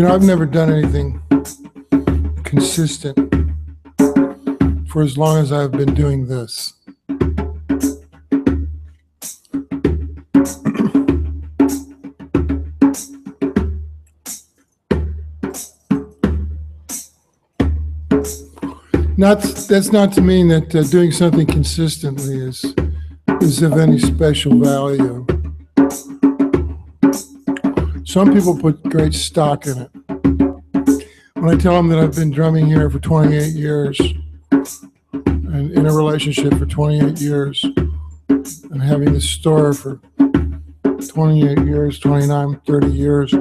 I've never done anything consistent for as long as I've been doing this. That's not to mean that doing something consistently is of any special value. Some people put great stock in it. When I tell them that I've been drumming here for 28 years and in a relationship for 28 years and having this store for 28 years, 29, 30 years,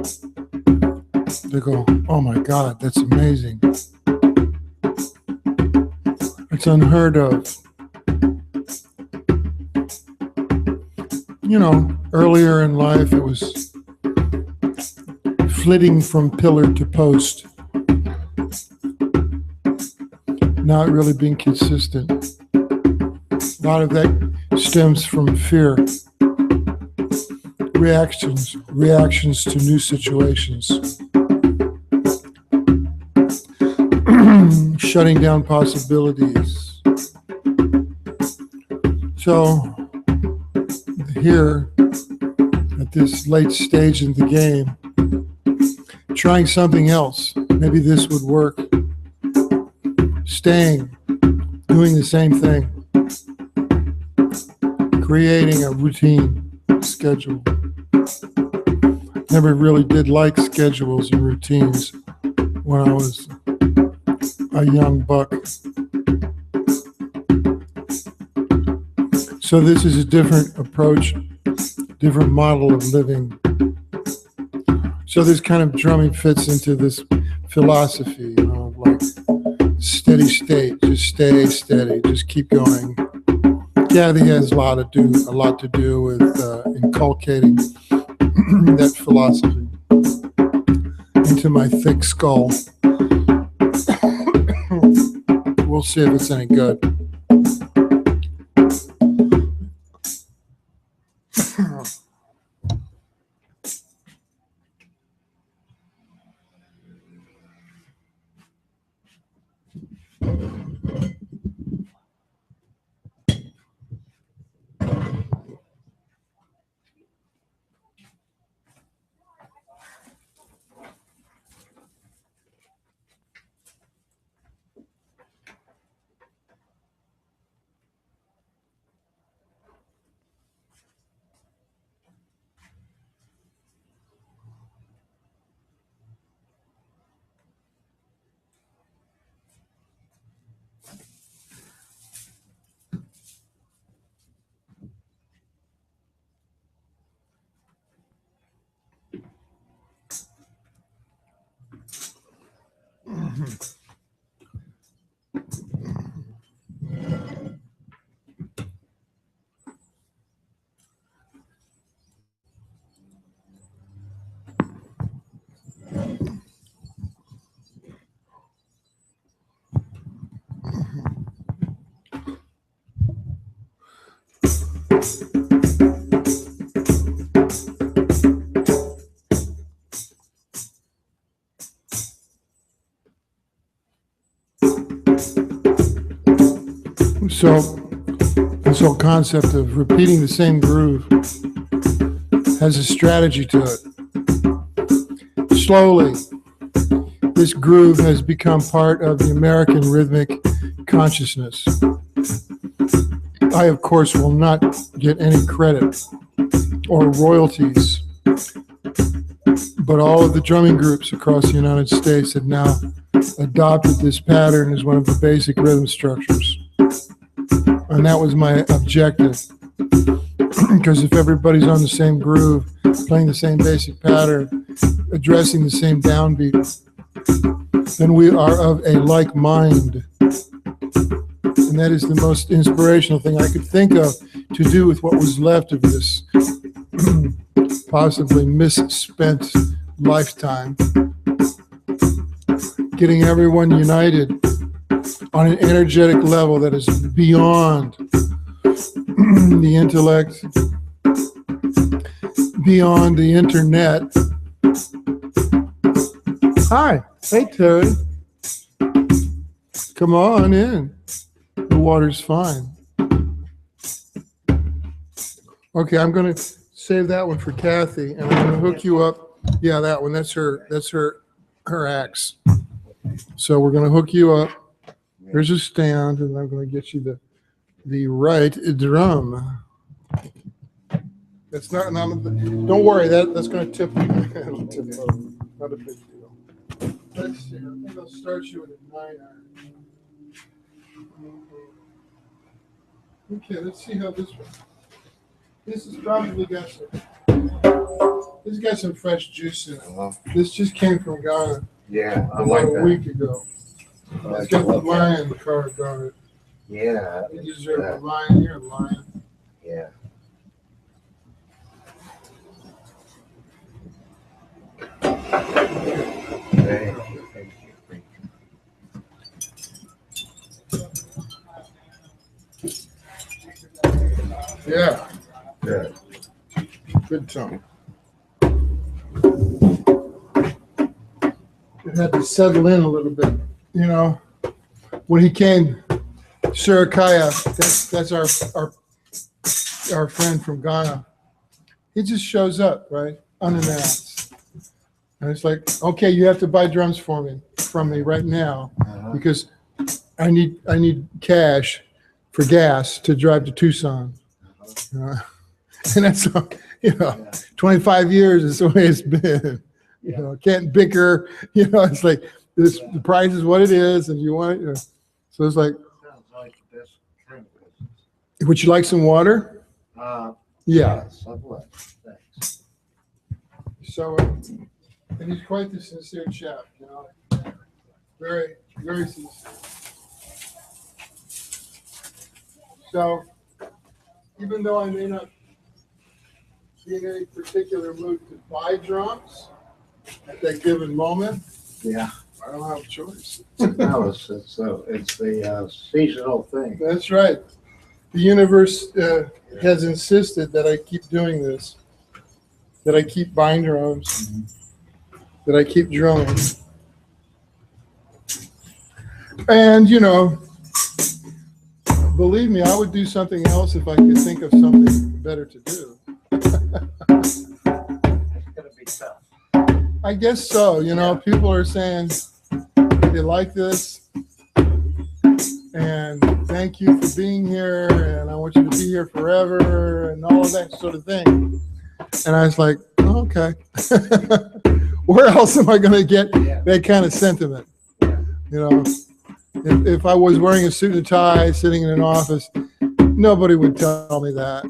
they go, oh my God, that's amazing. It's unheard of. Earlier in life, it was flitting from pillar to post. Not really being consistent. A lot of that stems from fear. Reactions to new situations. Shutting down possibilities. So here, at this late stage in the game, trying something else. Maybe this would work. Staying, doing the same thing. Creating a routine schedule. Never really did like schedules and routines when I was a young buck. So this is a different approach, different model of living. So this kind of drumming fits into this philosophy, like steady state, just stay steady, just keep going. Kathy has a lot to do with inculcating that philosophy into my thick skull. We'll see if it's any good. So this whole concept of repeating the same groove has a strategy to it. Slowly, this groove has become part of the American rhythmic consciousness. I, of course, will not get any credit or royalties, but all of the drumming groups across the United States have now adopted this pattern as one of the basic rhythm structures. And that was my objective, because if everybody's on the same groove, playing the same basic pattern, addressing the same downbeat, then we are of a like mind. And that is the most inspirational thing I could think of to do with what was left of this possibly misspent lifetime. Getting everyone united on an energetic level that is beyond the intellect, beyond the internet, Hi. Hey, Terry. Come on in. The water's fine. Okay, I'm going to save that one for Kathy, and I'm going to hook you up. Yeah, that one. That's her axe. So we're going to hook you up. There's a stand, and I'm going to get you the right drum. That's not. Don't worry. That's going to tip. It'll tip over. Not a big deal. Let's see. I think I'll start you with a 9-iron. Okay. Let's see how this one. This has probably got some fresh juice in it. This just came from Ghana. Yeah, I about like a that. week ago. It's got the lion carved on it. Yeah. You deserve a lion. You're a lion. Yeah. Thank you. Yeah. Good. Good tone. It had to settle in a little bit. You know, when he came, Surikaya, that's our friend from Ghana. He just shows up, right? Unannounced. And it's like, okay, you have to buy drums from me right now because I need cash for gas to drive to Tucson. You know? And that's 25 years is the way it's been. You know, can't bicker. You know, it's like the price is what it is, and you want it. You know. So it's like, Sounds like this kind of business. would you like some water? Yeah. Yes, I would. Thanks. So, and he's quite the sincere chap. You know, very, very sincere. So, even though I may not be in any particular mood to buy drums at that given moment, Yeah. I don't have a choice. No, it's the seasonal thing. That's right. The universe has insisted that I keep doing this, that I keep buying drums, that I keep drumming. And, you know, believe me, I would do something else if I could think of something better to do. It's going to be tough. I guess so. You know, people are saying they like this, and thank you for being here, and I want you to be here forever, and all of that sort of thing. And I was like, oh, okay. Where else am I going to get that kind of sentiment? You know, if I was wearing a suit and tie, sitting in an office, nobody would tell me that.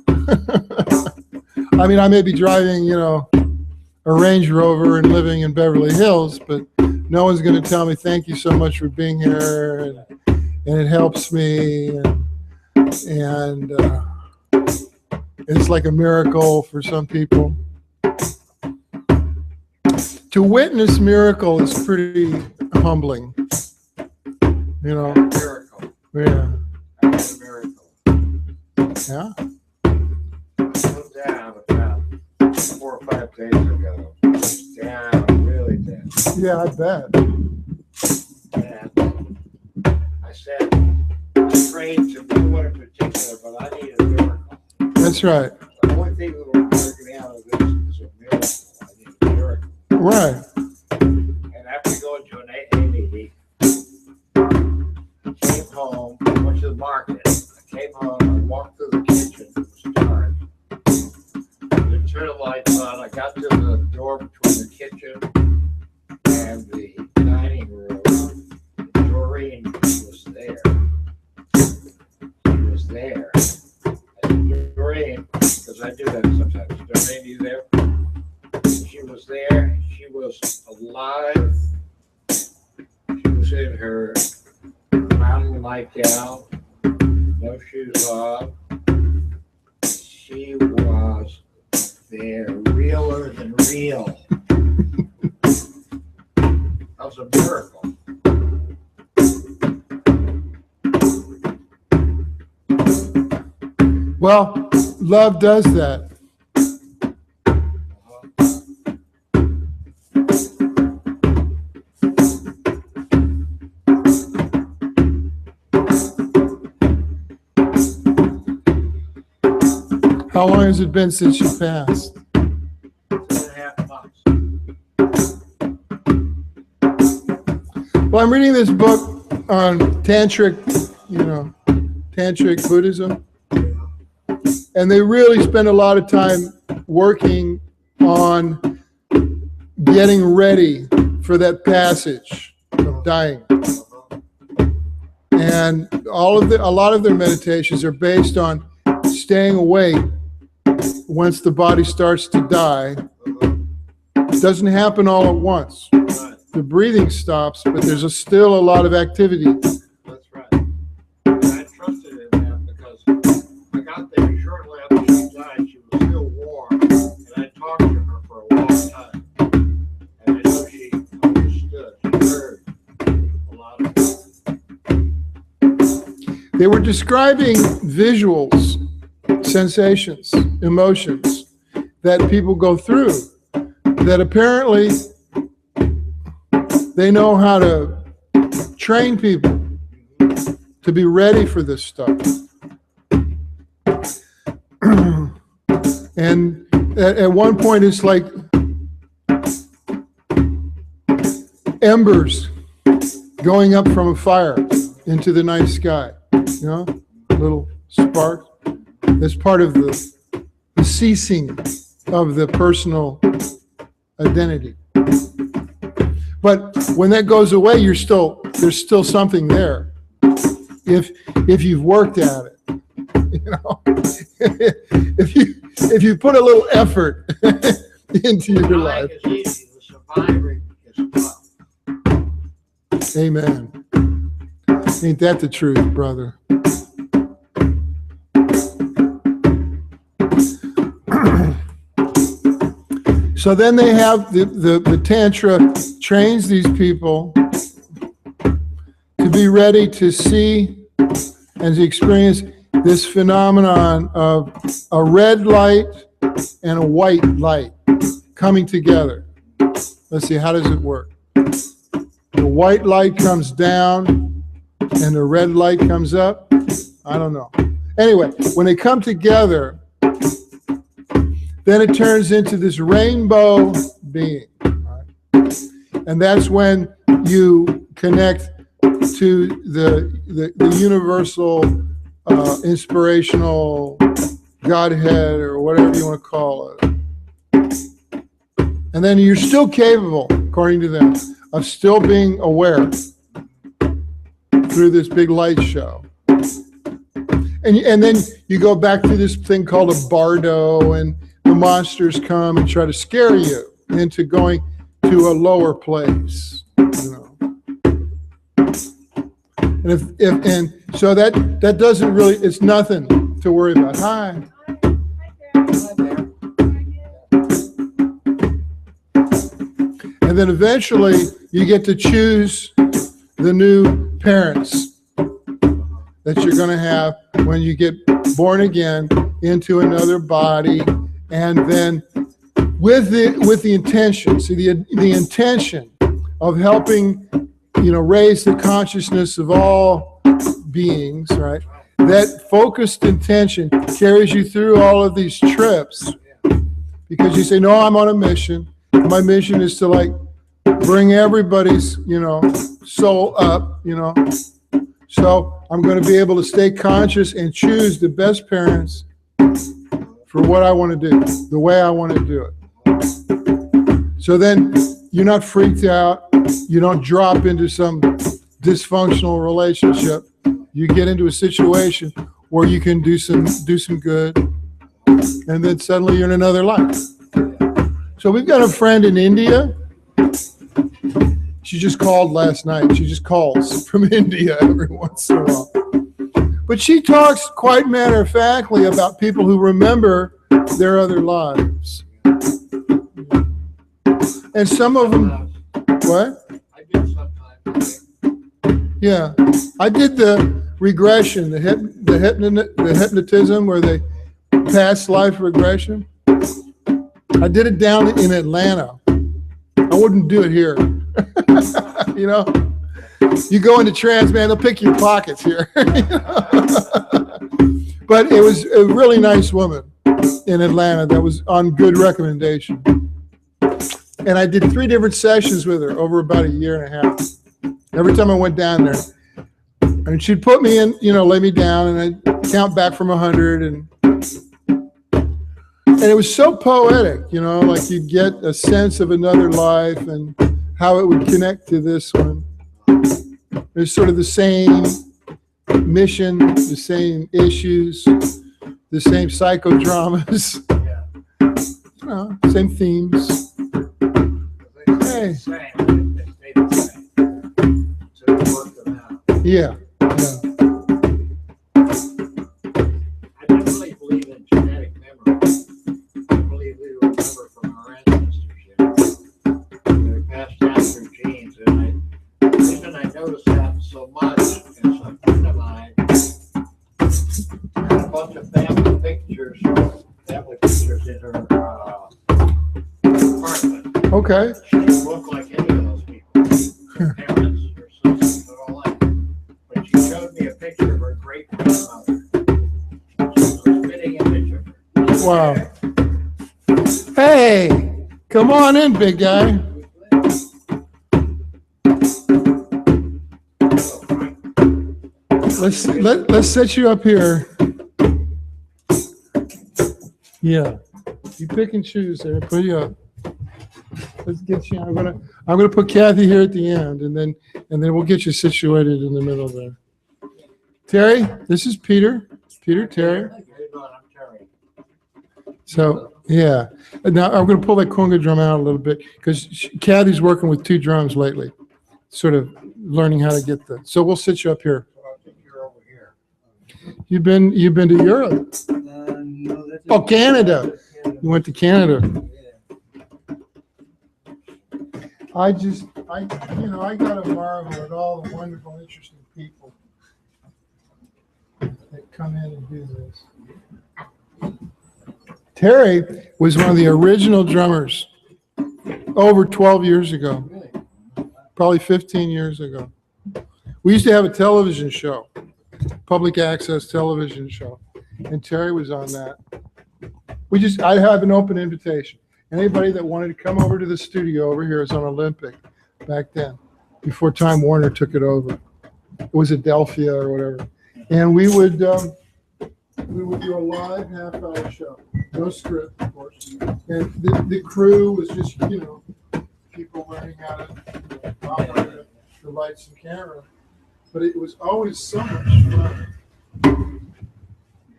I mean, I may be driving, you know, a Range Rover and living in Beverly Hills, but no one's going to tell me thank you so much for being here, and it helps me, and it's like a miracle for some people. To witness miracle is pretty humbling, you know. Miracle. Yeah. That's a miracle. Yeah. I was down about 4 or 5 days ago. Down, really down. Yeah, I bet. And I said, I prayed to no one in particular, but I need a miracle. That's right. The only thing that will work me out of this is a miracle. I need a miracle. Right. And after going to an AA meeting, I came home, went to the market. I came home, I walked through the kitchen, it was dark. I turned the lights on, I got to the door between the kitchen and the dining room. Doreen was there. She was there. And Doreen, because I do that sometimes. Doreen, you there? She was there. She was alive. She was in her mountain nightgown, no shoes on. She was there, realer than real. That was a miracle. Well, love does that. How long has it been since you passed? 2.5 months. Well, I'm reading this book on tantric Buddhism, and they really spend a lot of time working on getting ready for that passage of dying. And a lot of their meditations are based on staying awake once the body starts to die. It doesn't happen all at once. The breathing stops, but there's still a lot of activity. That's right. And I trusted in that because I got there shortly after she died. She was still warm, and I talked to her for a long time. And I know she understood. She heard a lot of it. They were describing visuals, sensations, emotions that people go through that apparently they know how to train people to be ready for this stuff. And at one point, it's like embers going up from a fire into the night sky. You know, little spark. That's part of the ceasing of the personal identity. But when that goes away, there's still something there. If you've worked at it, you know, if you put a little effort into your life. Dying is easy. The surviving is tough. Amen. Ain't that the truth, brother? So then they have the Tantra trains these people to be ready to see and to experience this phenomenon of a red light and a white light coming together. Let's see, how does it work? The white light comes down and the red light comes up. I don't know. Anyway, when they come together, then it turns into this rainbow being. Right? And that's when you connect to the universal, inspirational Godhead, or whatever you want to call it. And then you're still capable, according to them, of still being aware through this big light show. And then you go back to this thing called a bardo, and the monsters come and try to scare you into going to a lower place, you know. And so that doesn't really, it's nothing to worry about. Hi. And then eventually you get to choose the new parents that you're going to have when you get born again into another body. And then with the intention, see the intention of helping, you know, raise the consciousness of all beings, right? That focused intention carries you through all of these trips, because you say, no, I'm on a mission. My mission is to like bring everybody's, you know, soul up, you know. So I'm going to be able to stay conscious and choose the best parents for what I want to do, the way I want to do it. So then you're not freaked out. You don't drop into some dysfunctional relationship. You get into a situation where you can do some good, and then suddenly you're in another life. So we've got a friend in India. She just called last night. She just calls from India every once in a while. But she talks quite matter-of-factly about people who remember their other lives. And some of them, what? I did sometimes. Yeah. I did the regression, the hypnotism where they past life regression. I did it down in Atlanta. I wouldn't do it here. You know? You go into trance, man, they'll pick your pockets here. But it was a really nice woman. in Atlanta. That was on good recommendation. And I did 3 different sessions with her over about a year and a half. Every time I went down there, and she'd put me in, lay me down, and I'd count back from 100, and it was so poetic, like you'd get a sense of another life and how it would connect to this one. There's sort of the same mission, the same issues, the same psychodramas, same themes. Hey. Yeah. I definitely believe in genetic memory. I believe we remember from our ancestors. They're passed down through genes, and the reason I notice that so much is a friend of mine had a bunch of family pictures in her apartment. Okay. She didn't look like any of those people. Her parents or sisters at all like. But she showed me a picture of her great grandmother. She was a spitting image of her. Wow. Hey, come on in, big guy. Let's set you up here. Yeah, you pick and choose there. Put you up. Let's get you. I'm gonna put Kathy here at the end, and then we'll get you situated in the middle there. Terry, this is Peter. Terry. I'm Terry. So yeah. Now I'm gonna pull that conga drum out a little bit because Kathy's working with 2 drums lately, sort of learning how to get the. So we'll sit you up here. So I think you're over here. You've been to Europe. No, that's Oh, Canada. You went to Canada. I gotta marvel at all the wonderful, interesting people that come in and do this. Terry was one of the original drummers over 12 years ago, probably 15 years ago. We used to have a television show, public access television show, and Terry was on that. I have an open invitation. Anybody that wanted to come over to the studio over here is on Olympic back then, before Time Warner took it over. It was Adelphia or whatever. And we would do a live half-hour show. No script, of course. And the crew was just, people learning how to operate the lights and camera. But it was always so much fun.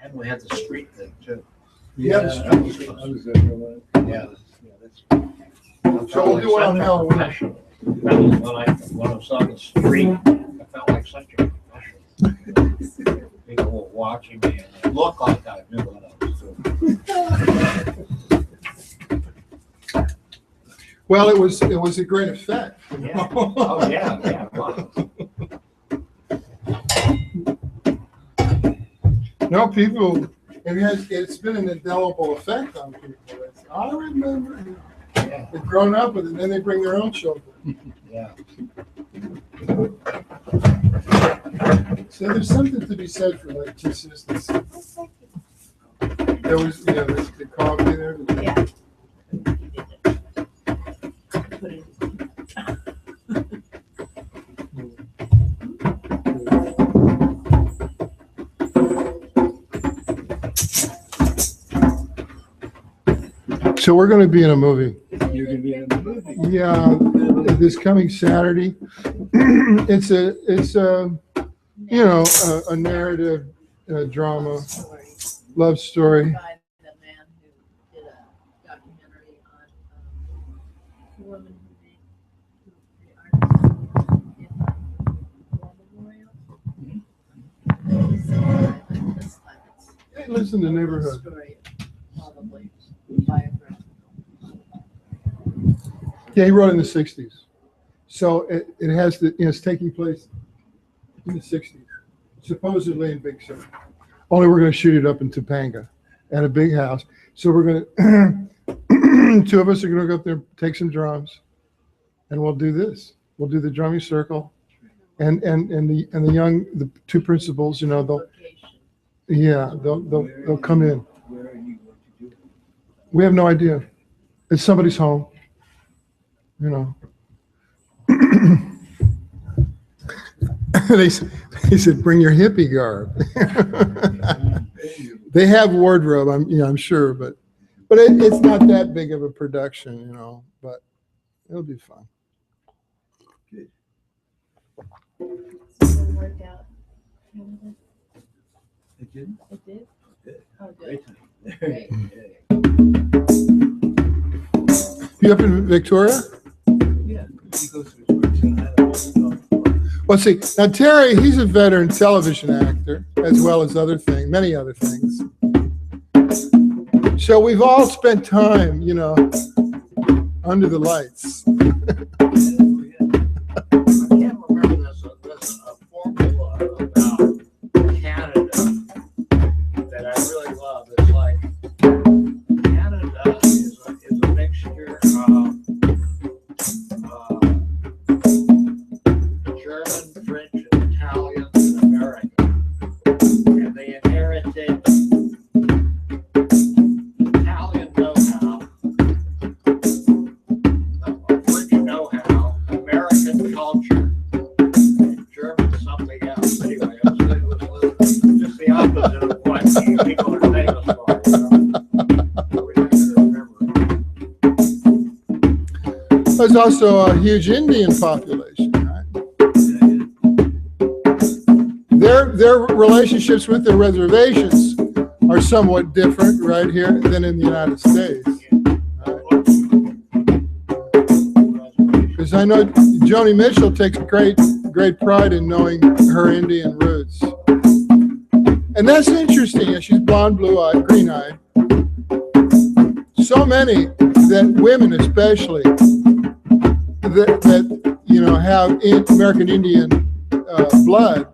And we had the street thing too. Yeah, I was there for a while. Yeah. So we'll do it on Halloween. When I saw the street, I felt like such a professional. People were watching me and it looked like I knew what I was doing. Well, it was a great effect. Yeah. Oh, yeah. Wow. No, people, it's been an indelible effect on people. I remember. Yeah. They've grown up with it, and then they bring their own children. Yeah. So there's something to be said for like consistency. There was, the coffee there. Yeah. So we're going to be in a movie. You're going to be in the movie. Yeah, this coming Saturday. It's a narrative drama, love story. The man who did a documentary on the woman who made the artist in War Memorial. Hey, listen to Neighborhood. Story, probably biographical. Yeah, he wrote in the 60s. So it has it's taking place in the 60s, supposedly in Big Sur. Only we're going to shoot it up in Topanga at a big house. So we're going to, 2 of us are going to go up there, take some drums, and we'll do this. We'll do the drumming circle, and the 2 principals, they'll Location. they'll come in. Where are you going to do We have no idea. It's somebody's home, you know. They said, bring your hippie garb. They have wardrobe, I'm sure, but it's not that big of a production, you know, but it'll be fun. So it worked out. It did? It did? It Oh, did. good. Great Great. time. You up in Victoria? Yeah. He goes to church and I don't know. Well, see, now Terry, he's a veteran television actor, as well as many other things. So we've all spent time, you know, under the lights. I can't remember there's a formula about Canada that I really love. It's like Canada is a mixture of German, French, and Italian, and American. And they inherited Italian know-how, French know-how, American culture, and German something else. Anyway, it was just the opposite of what people are famous for. You know? I wish I could remember. There's also a huge Indian population, right? Their relationships with their reservations are somewhat different right here than in the United States. Because I know Joni Mitchell takes great pride in knowing her Indian roots. And that's interesting. She's blonde, blue-eyed, green-eyed. So many that women especially that you know have American Indian blood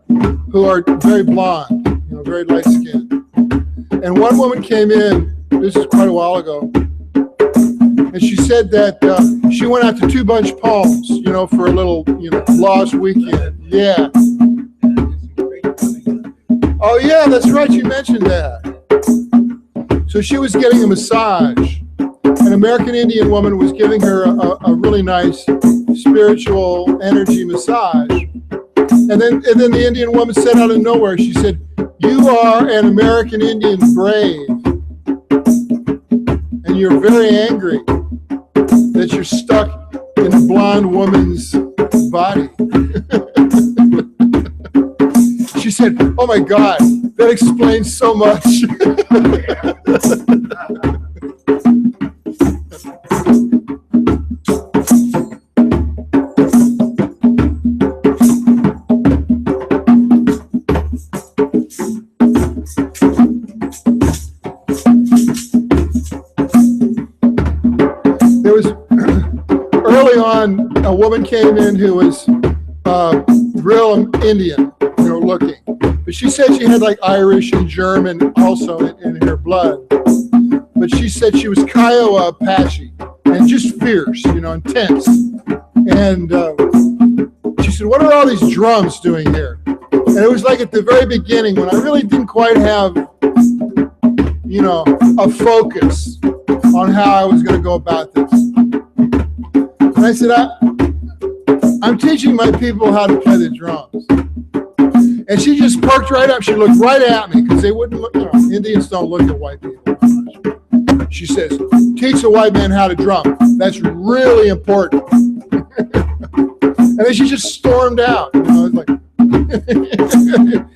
who are very blonde, you know, very light skinned. And one woman came in, this is quite a while ago, and she said that she went out to Two Bunch Palms, you know, for a little, you know, lost weekend. Yeah. Oh yeah, that's right. You mentioned that. So she was getting a massage. An American Indian woman was giving her a really nice spiritual energy massage. And then the Indian woman said out of nowhere, she said, "You are an American Indian brave. And you're very angry that you're stuck in a blonde woman's body." She said, "Oh my God, that explains so much." There was early on a woman came in who was real Indian, you know, looking, but she said she had like Irish and German also in her blood. But she said she was Kiowa Apache and just fierce, you know, intense. And she said, "What are all these drums doing here?" And it was like at the very beginning when I really didn't quite have, you know, a focus on how I was going to go about this. And I said, I'm teaching my people how to play the drums. And she just perked right up. She looked right at me because they wouldn't look, you know, Indians don't look at white people. She says, "Teach a white man how to drum. That's really important." And then she just stormed out. You know, it's like,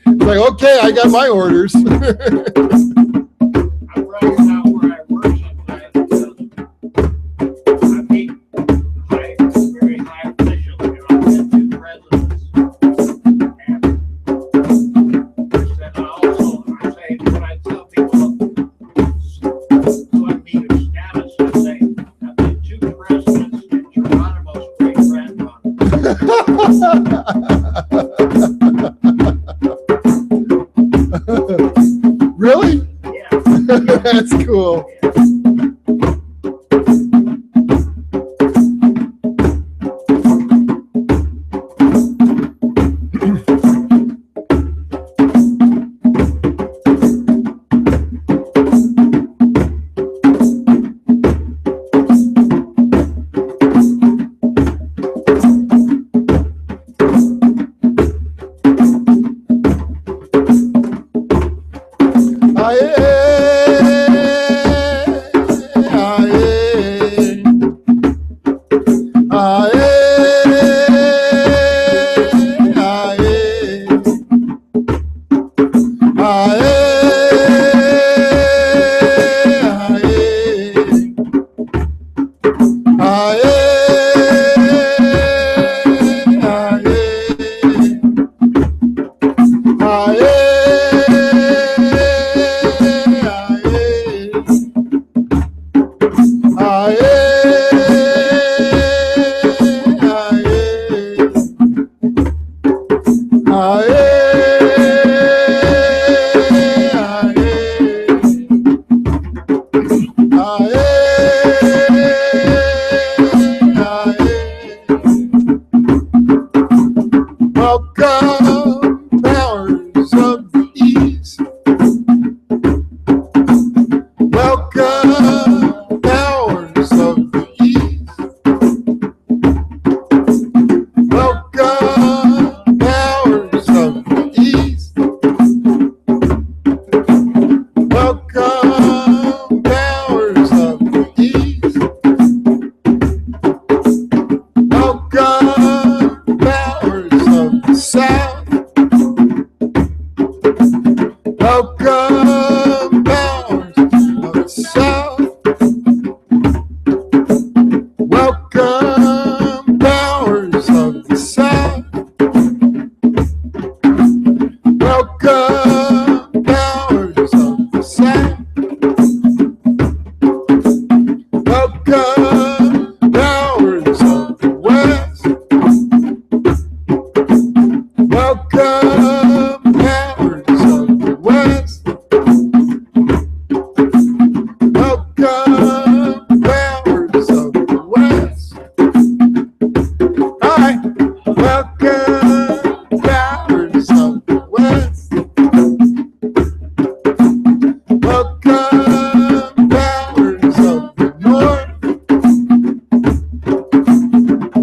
it's like, okay, I got my orders. I'm bragging about where I work sometimes because I meet very high officials, you know, I met two presidents. And I say, when I tell people who I meet at status, I say, I've met two presidents and Geronimo's great grandfather. Really? Yeah. That's cool. Welcome, powers of the east. Welcome, powers of the east. Welcome, powers of the east. Welcome, powers of the east. Welcome, powers of the south. Welcome, powers of the south. Welcome, powers of the south. Welcome, powers of the south. Welcome, powers of the west. Welcome, powers of the west. Welcome, powers of the west. Hi. Welcome, powers of the west. Welcome, powers of the north.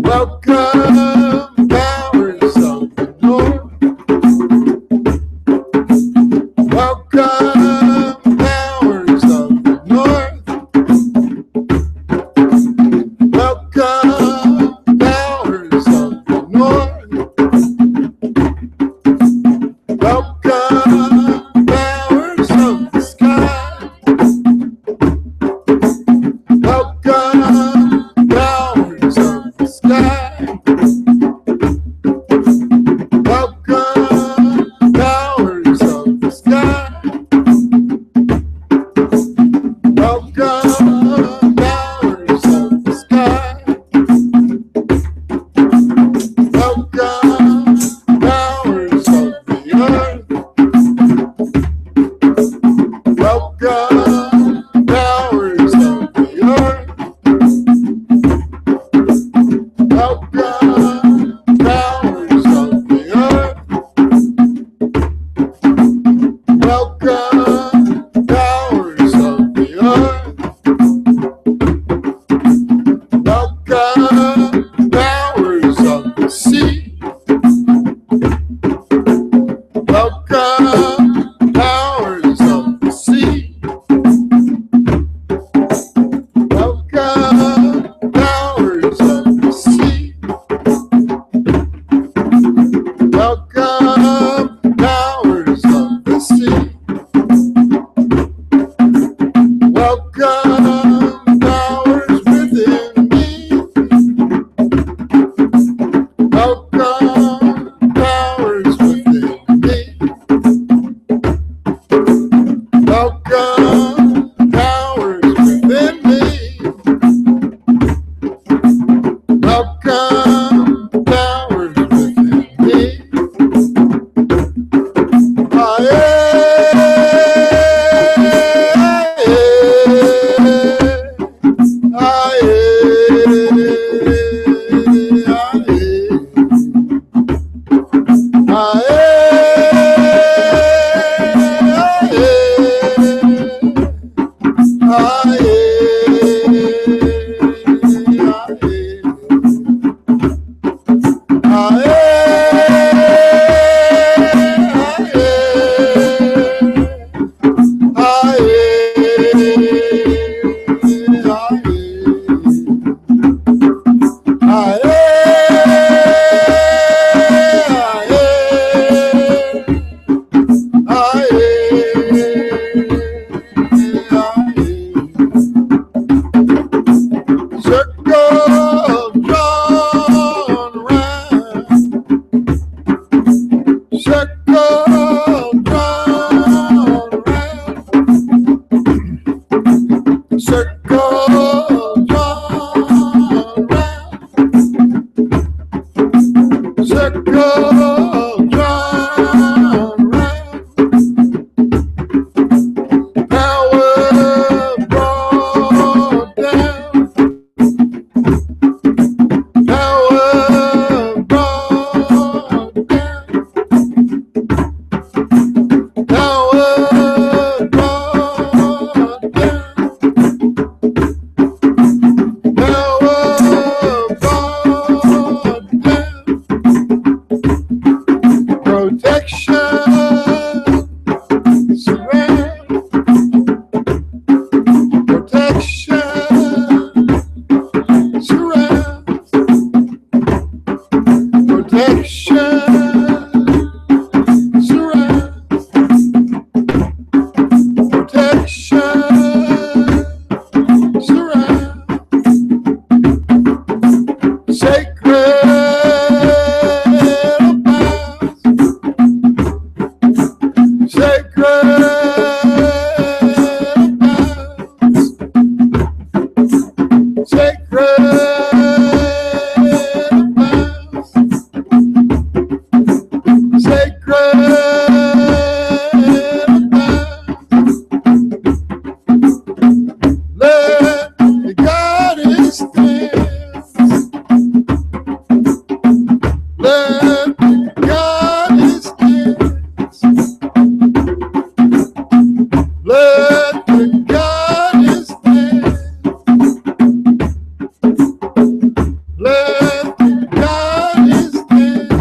Welcome, powers of the north. Welcome, powers of the north. Welcome, powers of the north. Welcome, powers of the sky. Welcome, powers of the sky. Welcome, powers of the sky. Welcome, powers of the sky. Welcome, powers of the earth. Welcome, powers of the earth. Welcome, powers of the earth. Welcome, powers of the earth. Welcome, powers of the sea. Welcome, powers of the sea. Welcome, powers of the sea. Welcome, powers of the sea. Welcome, powers within me. Welcome, powers within me. Welcome, powers within me. Welcome, powers within me. Circle sacred vows, sacred vows, sacred vows, sacred vows. Let the goddess dance. Let the goddess dance. Let the goddess dance. Let the goddess dance.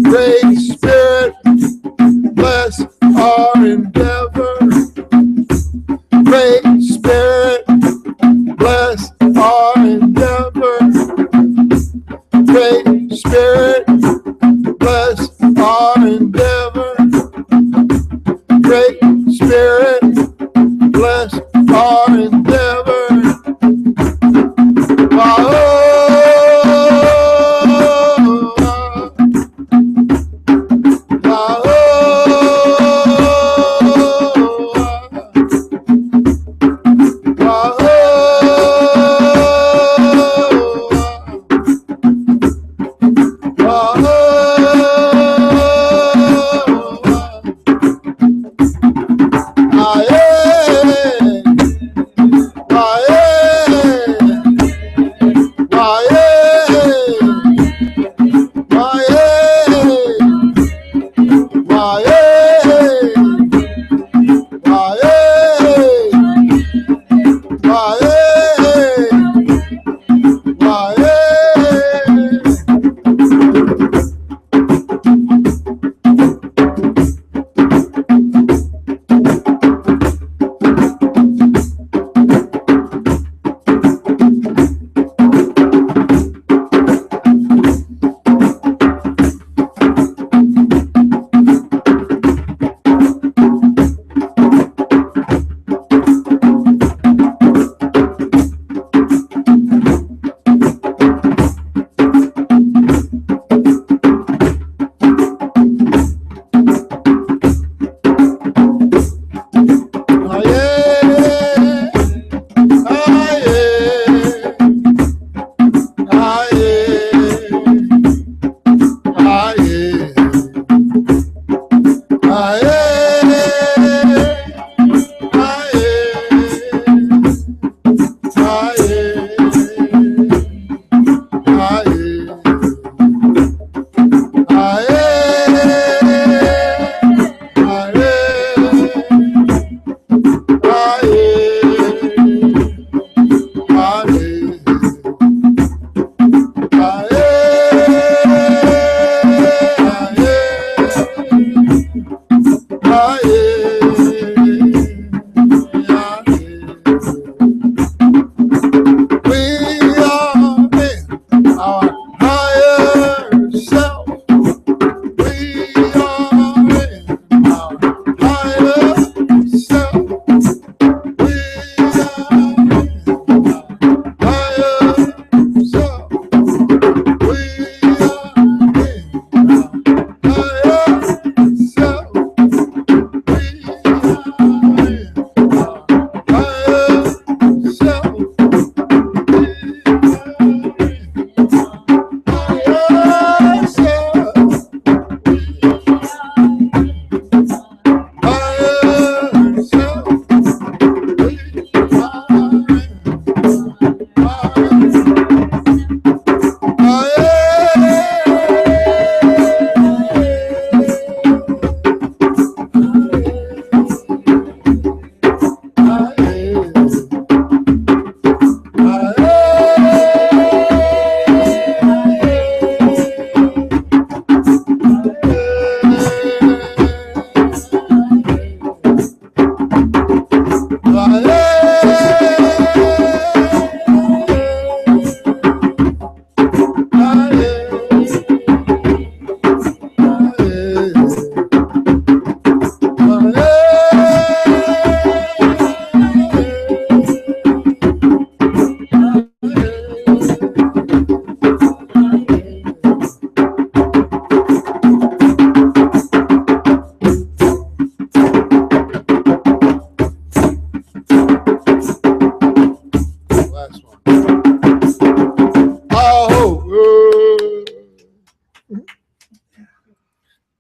Great Spirit, bless our endeavor. Great Spirit, bless our endeavor. Great Spirit, bless our endeavor. Great Spirit, bless our endeavor.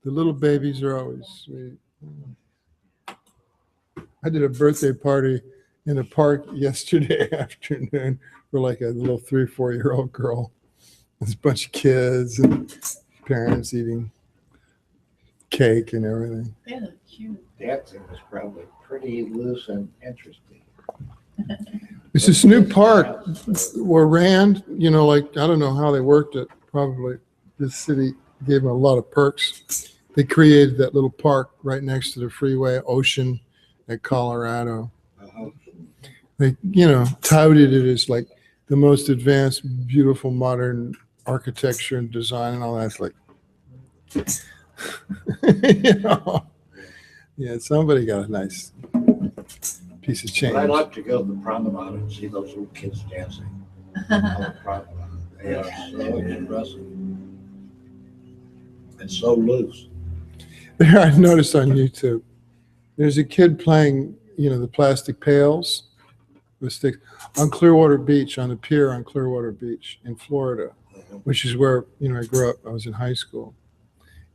The little babies are always sweet. I did a birthday party in a park yesterday afternoon for like a little 3 or 4-year-old girl. There's a bunch of kids and parents eating cake and everything. They look cute. Dancing was probably pretty loose and interesting. It's this new park where Rand, like, I don't know how they worked it. Probably this city gave them a lot of perks. They created that little park right next to the freeway, Ocean at Colorado. Uh-huh. They, touted it as like the most advanced, beautiful, modern architecture and design and all that. It's like, yeah, somebody got a nice piece of change. But I'd like to go to the promenade and see those little kids dancing on the promenade. They are so expressive and so loose. There, I noticed on YouTube, there's a kid playing, the plastic pails with sticks on Clearwater Beach, on the pier on Clearwater Beach in Florida, which is where, I grew up. I was in high school.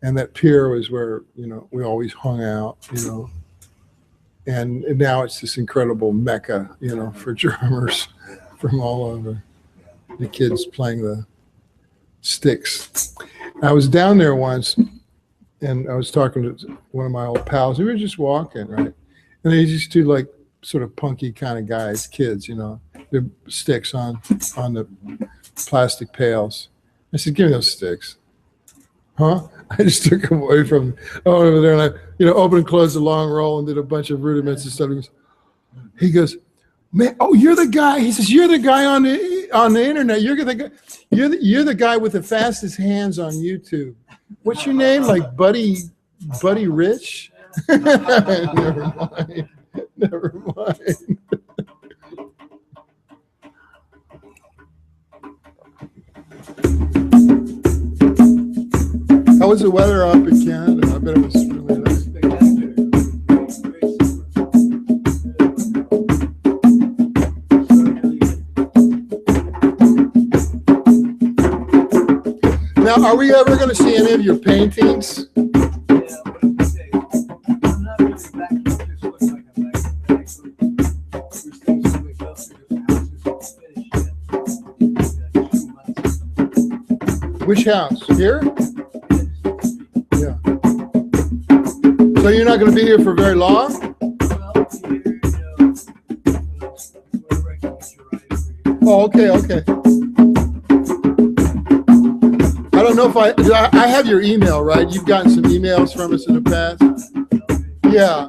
And that pier was where, we always hung out, and now it's this incredible mecca, for drummers from all over. The kids playing the sticks. I was down there once, and I was talking to one of my old pals. We were just walking, right? And they just do like sort of punky kind of guys, kids, their sticks on the plastic pails. I said, "Give me those sticks." Huh? I just took them away from over there, and I, opened and closed the long roll and did a bunch of rudiments and stuff. He goes, "Man, oh, you're the guy." He says, "You're the guy on the internet. You're the guy. You're the guy with the fastest hands on YouTube. What's your name? Like Buddy Rich?" Never mind. Never mind. How was the weather up in Canada? I bet it was really nice. Now, are we ever going to see any of your paintings? Which house? Here? Yeah. So you're not going to be here for very long? Oh, okay. I don't know if I have your email, right? You've gotten some emails from us in the past. Yeah.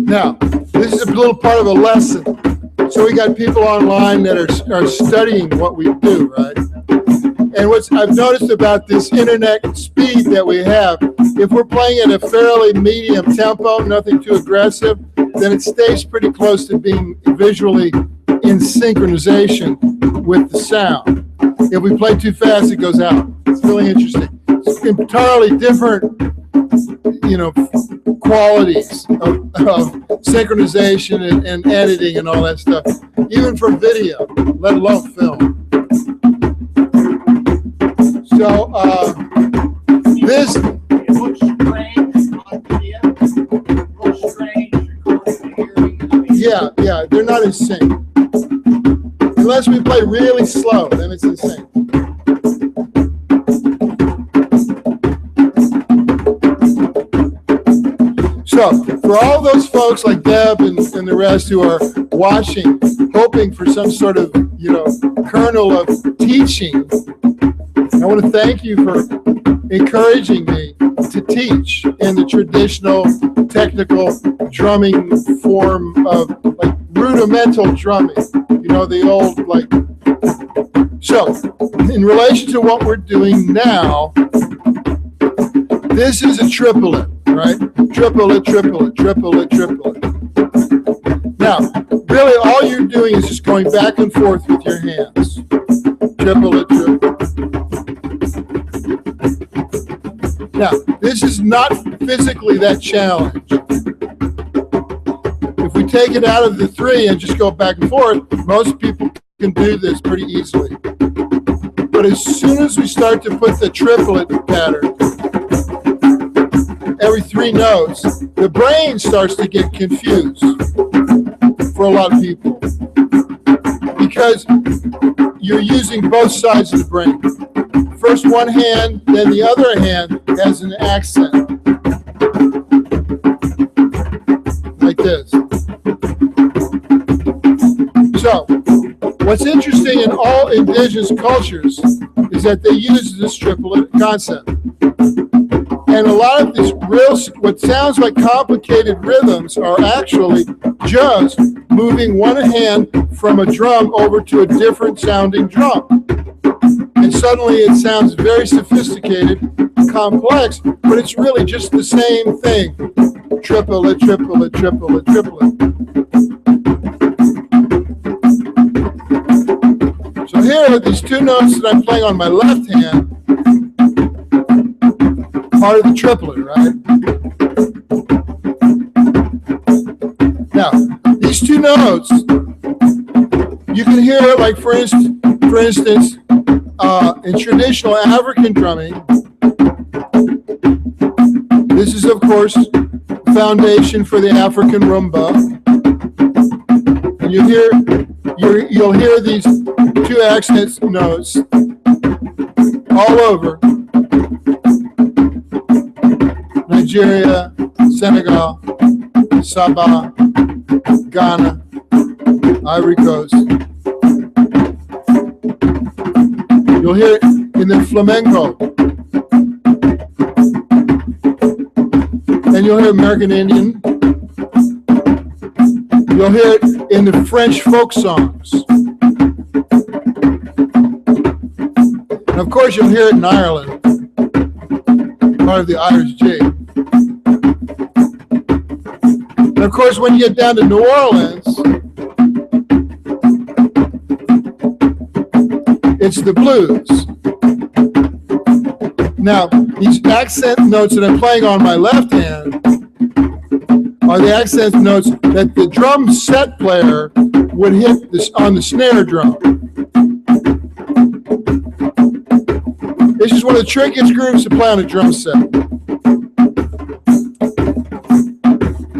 Now, this is a little part of a lesson. So we got people online that are studying what we do, right? And what I've noticed about this internet speed that we have, if we're playing at a fairly medium tempo, nothing too aggressive, then it stays pretty close to being visually in synchronization with the sound. If we play too fast, it goes out. It's really interesting. It's entirely different, qualities of synchronization and editing and all that stuff, even for video, let alone film. So this. It looks strange on video. It looks strange recording and hearing. Yeah, they're not in sync. Unless we play really slow, then it's in sync. So for all those folks like Deb and the rest who are watching, hoping for some sort of, kernel of teaching, I want to thank you for encouraging me to teach in the traditional technical drumming form of like rudimental drumming, the old So in relation to what we're doing now, This is a triplet, right? Triplet, triplet, triplet, triplet. Now, really all you're doing is just going back and forth with your hands. Triplet, triplet. Now, this is not physically that challenge. If we take it out of the 3 and just go back and forth, most people can do this pretty easily. But as soon as we start to put the triplet pattern, every 3 notes, the brain starts to get confused for a lot of people because you're using both sides of the brain. First one hand, then the other hand has an accent, like this. So, what's interesting in all indigenous cultures is that they use this triplet concept. And a lot of these what sounds like complicated rhythms are actually just moving one hand from a drum over to a different sounding drum. And suddenly it sounds very sophisticated, complex, but it's really just the same thing. Triplet, triplet, triplet, triplet. So here are these 2 notes that I'm playing on my left hand, part of the triplet, right? Now, these 2 notes, you can hear, like for instance, in traditional African drumming, this is of course the foundation for the African rumba, and you'll hear these 2 accent notes all over Nigeria, Senegal, Sabah, Ghana, Ivory Coast. You'll hear it in the flamenco. And you'll hear American Indian. You'll hear it in the French folk songs. And of course, you'll hear it in Ireland, part of the Irish jig. And of course, when you get down to New Orleans, it's the blues. Now, these accent notes that I'm playing on my left hand are the accent notes that the drum set player would hit this on the snare drum. This is one of the trickiest grooves to play on a drum set.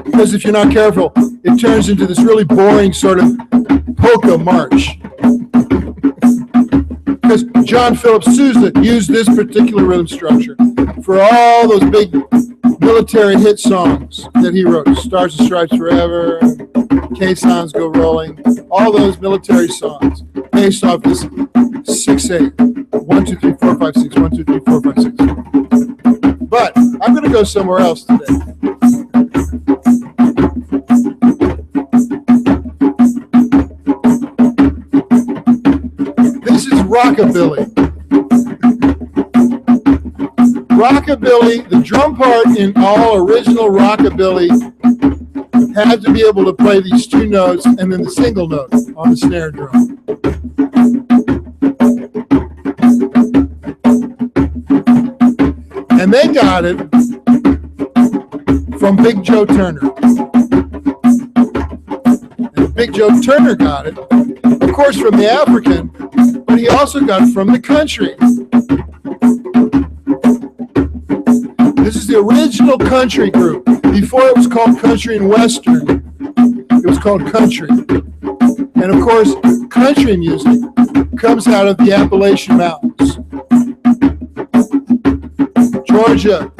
Because if you're not careful, it turns into this really boring sort of polka march. Because John Philip Sousa used this particular rhythm structure for all those big military hit songs that he wrote. Stars and Stripes Forever, Caissons Go Rolling, all those military songs based off this 6/8. 1, 2, 3, 4, 5, 6, 1, 2, 3, 4, 5, 6. But I'm going to go somewhere else today. This is rockabilly. Rockabilly, the drum part in all original rockabilly had to be able to play these 2 notes and then the single note on the snare drum. And they got it from Big Joe Turner. And Big Joe Turner got it, of course, from the African, but he also got it from the country. This is the original country group. Before it was called country and western, it was called country. And of course, country music comes out of the Appalachian Mountains. Georgia,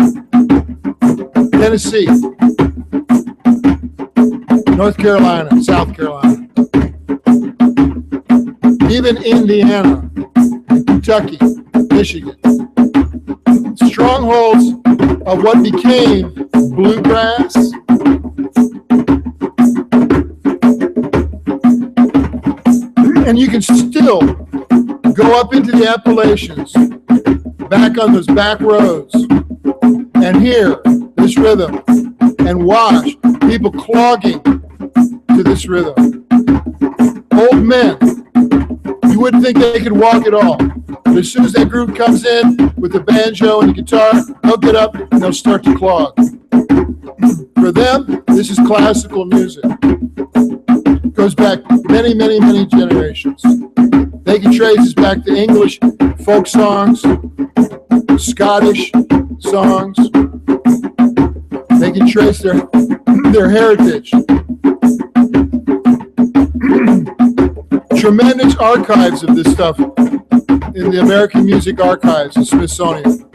Tennessee, North Carolina, South Carolina, even Indiana, Kentucky, Michigan. Strongholds of what became bluegrass, and you can still go up into the Appalachians, back on those back roads, and hear this rhythm and watch people clogging to this rhythm. Old men, you wouldn't think they could walk at all. But as soon as that group comes in with the banjo and the guitar, they'll get up and they'll start to clog. For them, this is classical music. It goes back many, many, many generations. They can trace this back to English folk songs, Scottish songs. They can trace their heritage. Tremendous archives of this stuff in the American Music Archives, the Smithsonian.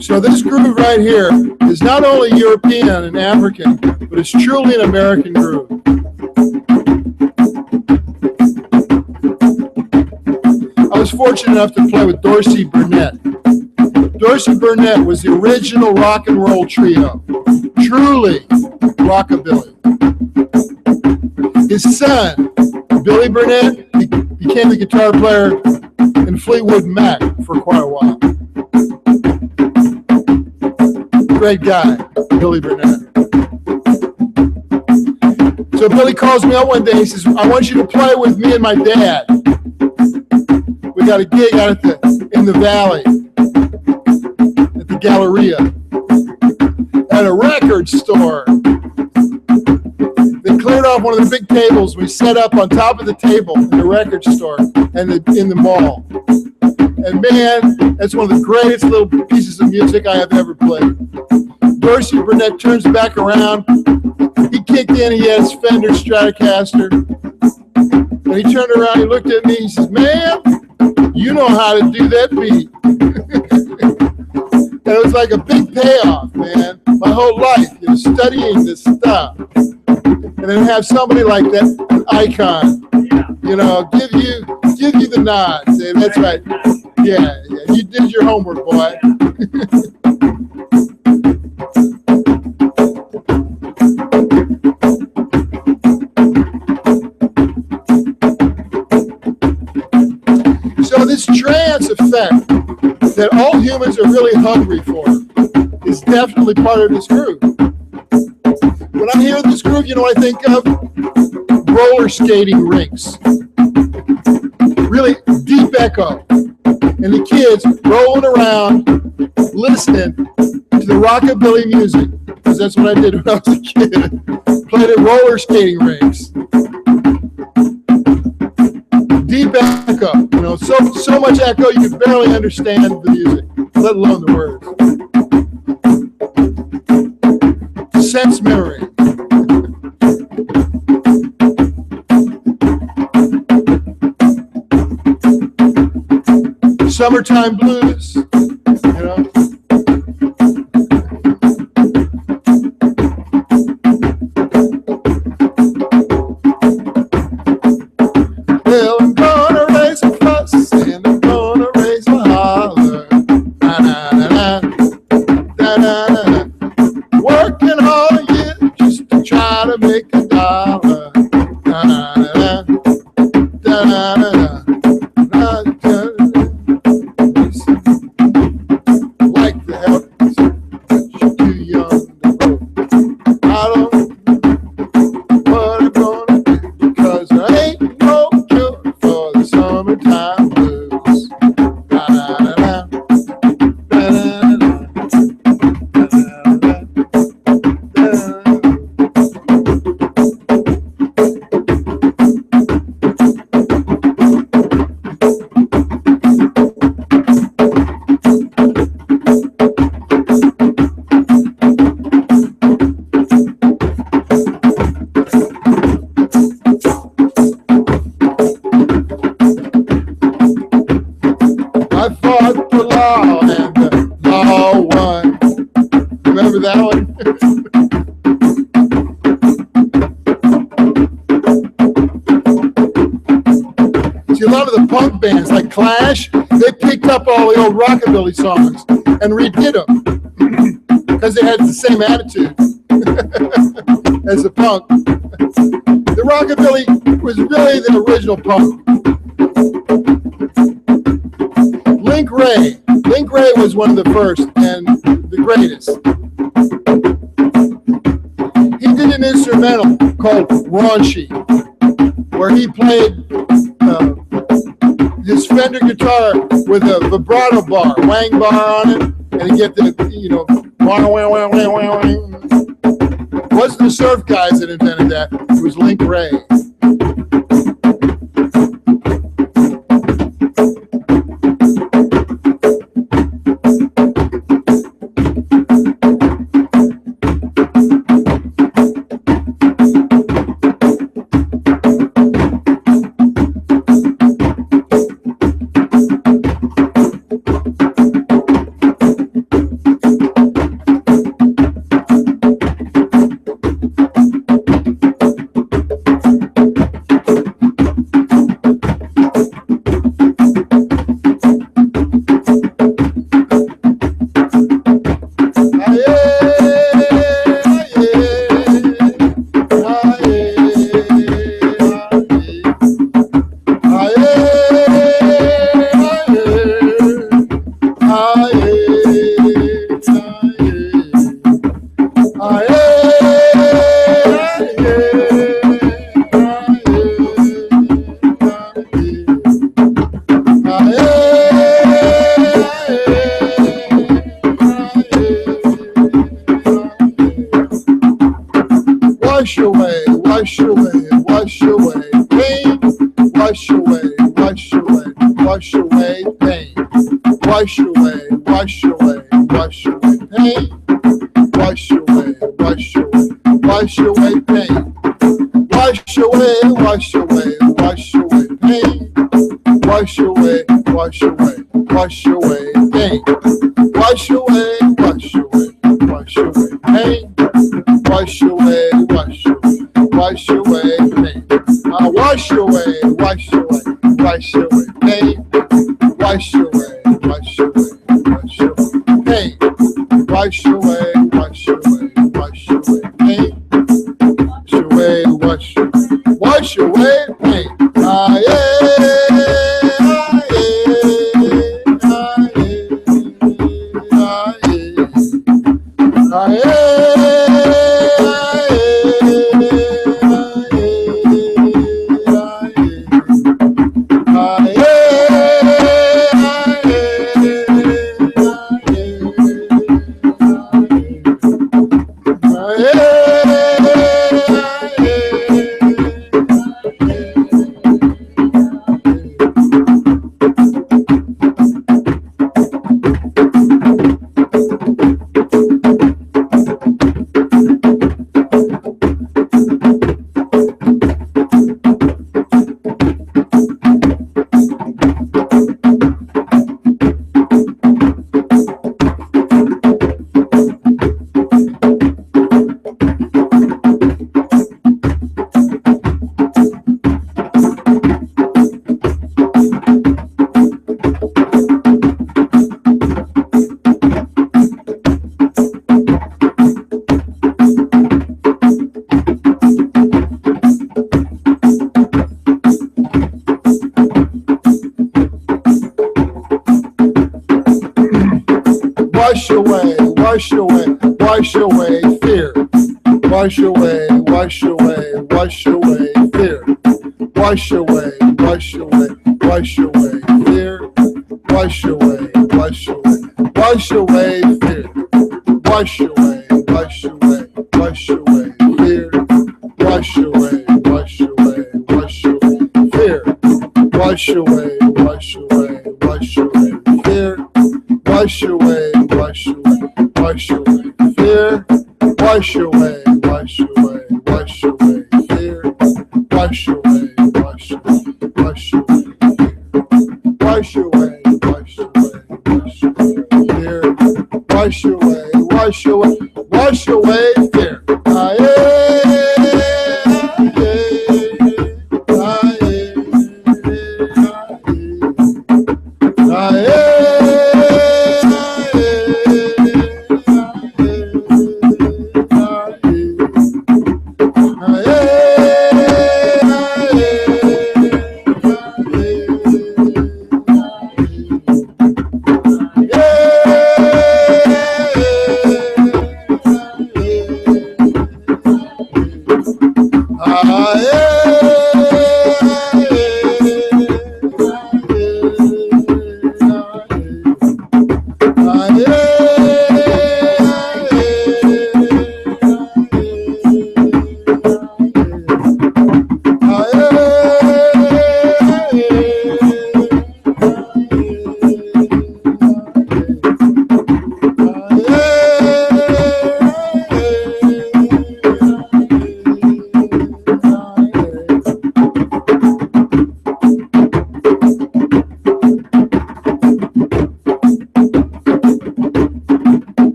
So this groove right here is not only European and African, but it's truly an American groove. I was fortunate enough to play with Dorsey Burnett. Dorsey Burnett was the original rock and roll trio, truly rockabilly. His son, Billy Burnett, became the guitar player in Fleetwood Mac for quite a while. Great guy, Billy Burnett. So Billy calls me up one day. He says, I want you to play with me and my dad. We got a gig out in the valley, at the Galleria, at a record store. They cleared off one of the big tables. We set up on top of the table in the record store and in the mall. And man, that's one of the greatest little pieces of music I have ever played. Dorsey Burnett turns back around. He kicked in, he had his Fender Stratocaster. And he turned around, he looked at me, he says, man, you know how to do that beat. And it was like a big payoff, man. My whole life, studying this stuff. And then have somebody like that, icon, give you the nod. Say, that's right. Yeah, you did your homework, boy. So this trance effect that all humans are really hungry for is definitely part of this groove. When I hear this groove, you know what I think of? Roller skating rinks. Really deep echo. And the kids rolling around, listening to the rockabilly music, because that's what I did when I was a kid. Played at roller skating rinks. Deep echo, so much echo you could barely understand the music, let alone the words. Sense memory. Summertime blues, Well, I'm gonna raise a fuss and I'm gonna raise a holler. Working all year just to try to make a dollar. Like the help, you're too young to go. I don't know what I'm gonna do, because there ain't no cure for the summertime blues. I fought the law and the law won. Remember that one? See, a lot of the punk bands like Clash, they picked up all the old rockabilly songs and redid them because they had the same attitude as the punk. The rockabilly was really the original punk. Link Ray. Link Ray was one of the first and the greatest. He did an instrumental called Raunchy, where he played his Fender guitar with a vibrato bar, wang bar on it, and he get the, wah, wah, wah, wah, wah, wah. It wasn't the surf guys that invented that. It was Link Ray. Wash away, wash away, wash away pain. Wash away, wash away, wash away pain. Wash away, wash away, wash away pain. Wash away, wash away, wash away pain. Wash away, wash away, wash away pain. Wash away, wash away, wash away pain. Wash away, wash away, wash away pain. Wash away, wash away, wash away pain. Wash away, wash away, wash away pain. Wash away, wash away, wash away pain. Wash away, wash away, wash away pain. Wash away, wash away, wash away pain. Wash away, wash away, wash away fear. Wash away, wash away, wash away fear. Wash away, wash away, wash away fear. Wash away, wash away, wash away fear. Wash away, wash away, wash away fear. Wash away, wash away, wash away fear. Wash away, wash away, wash away fear. Wash away, wash away, wash away fear. Wash away, wash away, wash away fear. Wash away, wash away, wash away fear. Wash away, wash away, wash away fear. Wash away, wash away, wash away fear.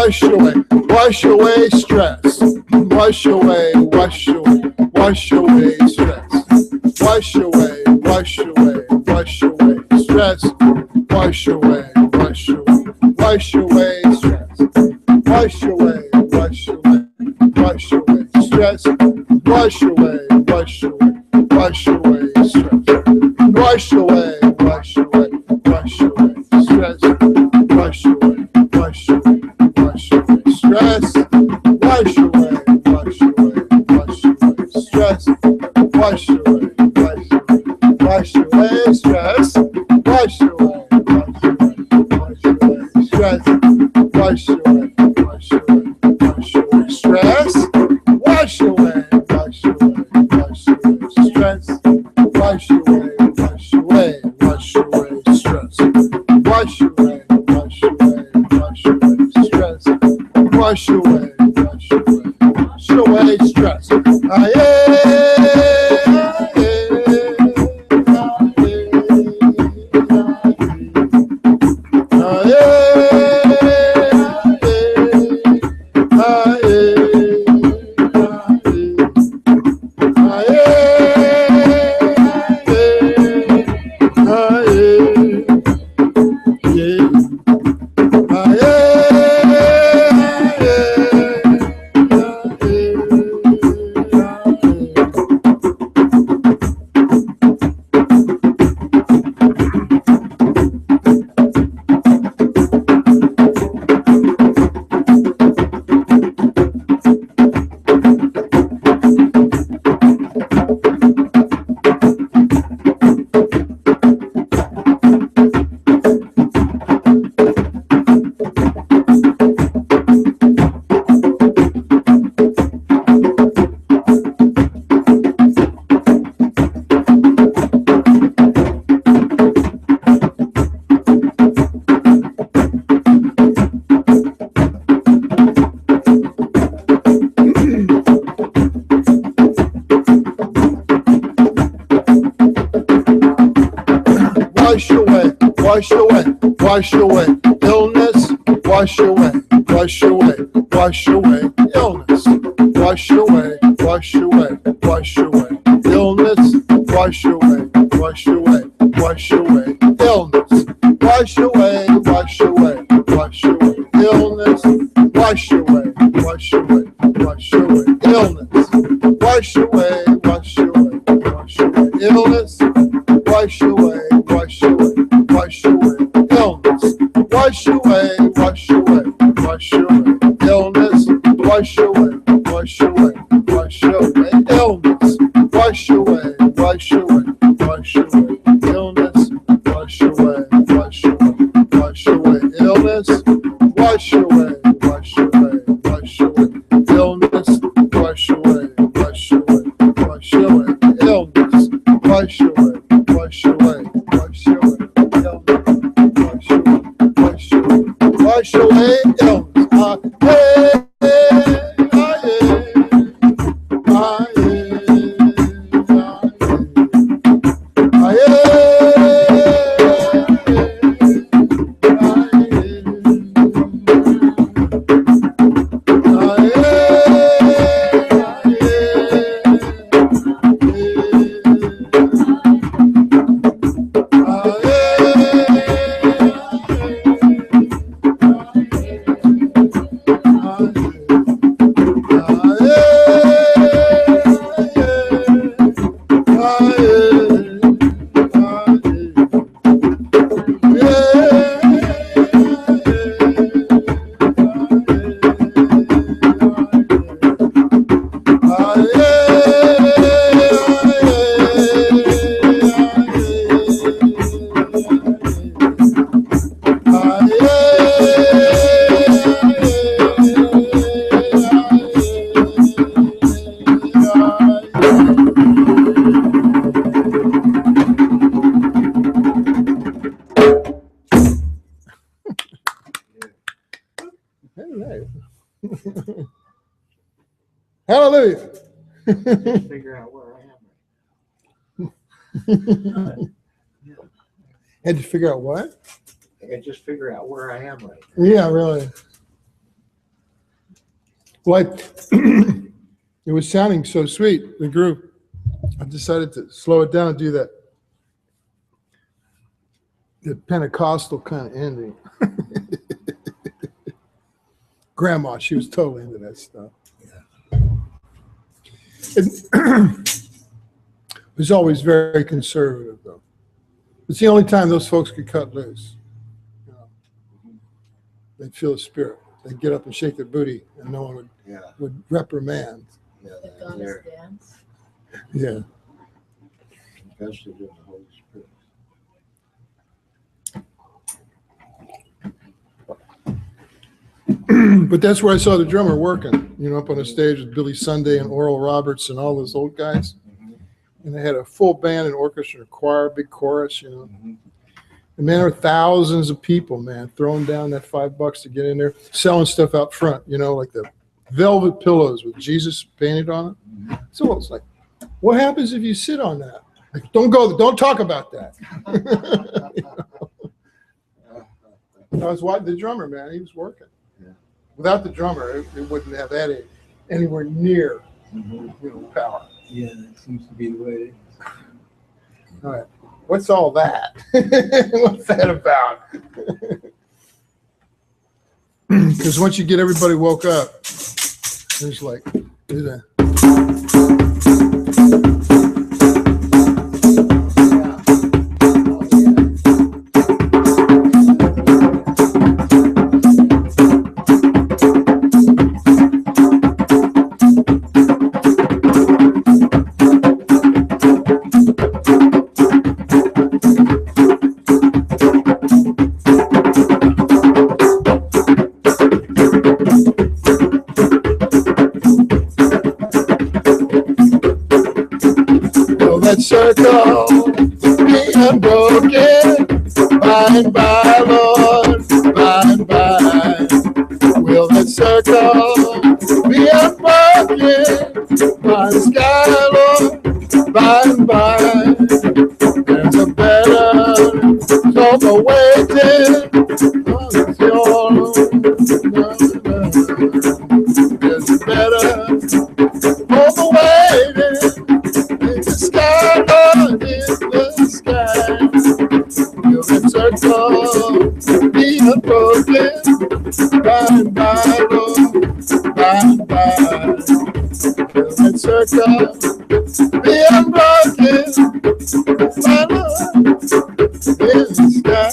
wash away, wash away stress. Wash away, wash away, wash away stress. Wash away, wash away, wash away stress. Wash away, wash away, wash away stress. Wash away, wash away, wash away stress. Wash away, wash away, wash away stress. Wash away, wash away, wash away stress. Wash away, wash away, wash away stress. Wash away, wash away, wash away stress. Wash away, wash away, wash away stress. Wash away, wash away, wash away stress. Wash away, wash away, wash away stress. Wash away, wash away, wash away stress. Wash away, wash away, wash away stress. Wash away, wash away, wash away stress. Wash away, wash away, wash away stress. Wash away, wash away illness. Wash away, wash away, wash away illness. Wash away, wash away, wash away illness. Wash away, wash away, wash away illness. Wash away, wash away, wash away illness. Wash away, wash away, wash away illness. Wash away, wash away, wash away illness. Wash away, wash away, wash away illness. Wash away, wash away, wash away illness. Wash away, wash away, wash away illness. Wash away, wash away, wash away illness. Wash away, wash away, wash away illness. Wash away, wash away, wash away illness. Wash away, wash away, wash away illness. Wash away, wash away, wash away illness. Wash away, wash away illness. Hallelujah. Just figure out where I am. Had to figure out what? I can just figure out where I am right now. Yeah, really. Well, it was sounding so sweet, the groove. I decided to slow it down and do that. The Pentecostal kind of ending. Grandma, she was totally into that stuff. It was always very conservative, though. It's the only time those folks could cut loose. You know, they'd feel the spirit. They'd get up and shake their booty, and no one would reprimand. Yeah, The goddess dance. Yeah. Especially with the Holy Spirit. But that's where I saw the drummer working, you know, up on the stage with Billy Sunday and Oral Roberts and all those old guys. And they had a full band and orchestra and choir, big chorus, you know. And man, there were thousands of people, man, throwing down that $5 to get in there, selling stuff out front, you know, like the velvet pillows with Jesus painted on it. So it's like, what happens if you sit on that? Like, don't talk about that. I was watching the drummer, man, he was working. Without the drummer, it wouldn't have had anywhere near, you know, power. Yeah, that seems to be the way it is. All right. What's all that? What's that about? Because once you get everybody woke up, it's like, do that. Circle be unbroken, by and by, Lord, by and by. Will that circle be unbroken, by the sky, Lord, by and by. There's a better sober waiting on the shore. There's a better sober waiting. Sky, Lord, in the sky. Will that circle be unbroken, by and by, Lord, by and by. Will that circle be unbroken, by Lord, in the sky.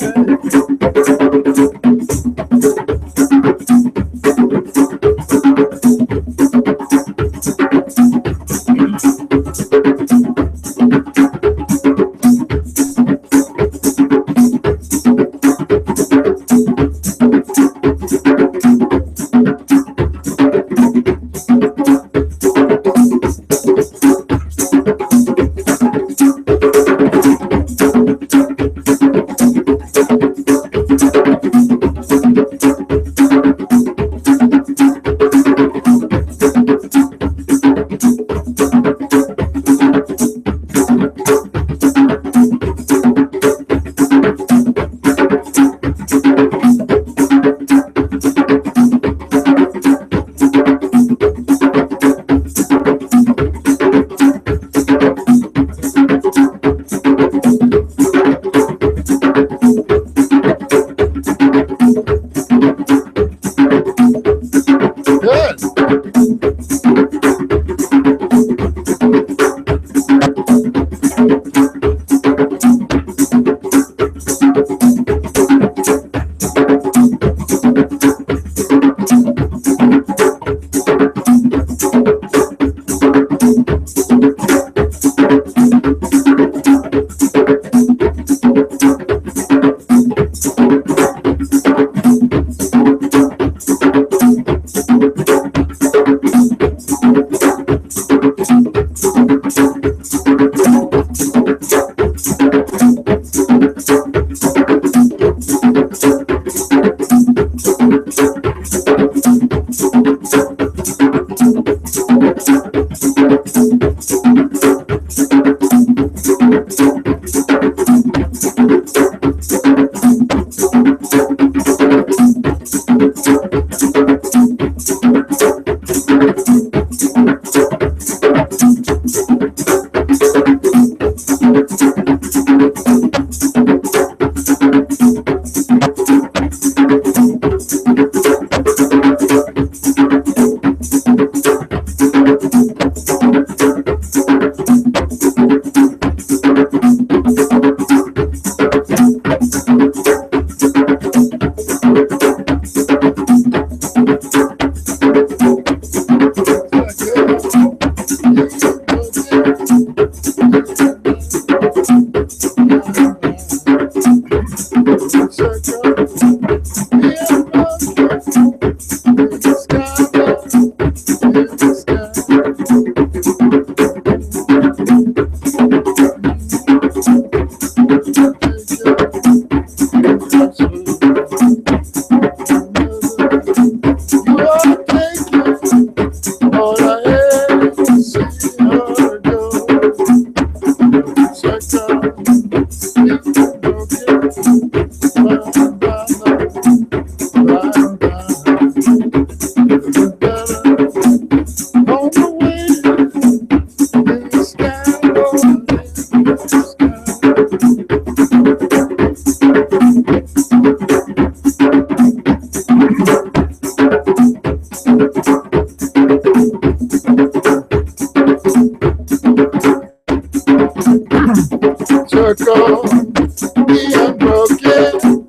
Circle, the unbroken,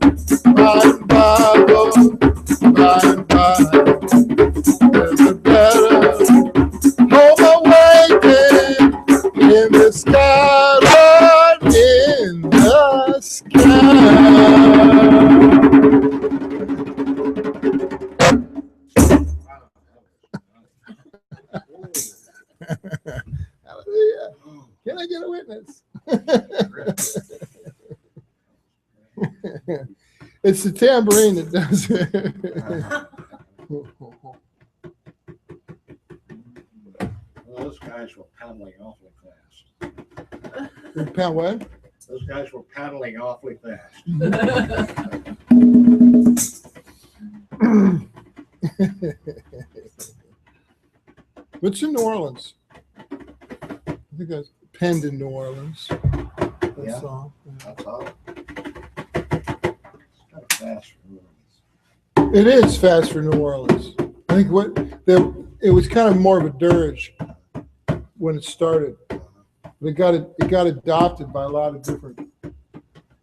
by and by, there's a better home awaiting in the sky, Lord, in the sky. Hallelujah. Can I get a witness? It's the tambourine that does it. Well, those guys were paddling awfully fast. Pound what? Those guys were paddling awfully fast. What's in New Orleans? I think that's penned in New Orleans. That Yeah. song. That's all. It's kind of fast for movies. It is fast for New Orleans. I think it was kind of more of a dirge when it started. It got adopted by a lot of different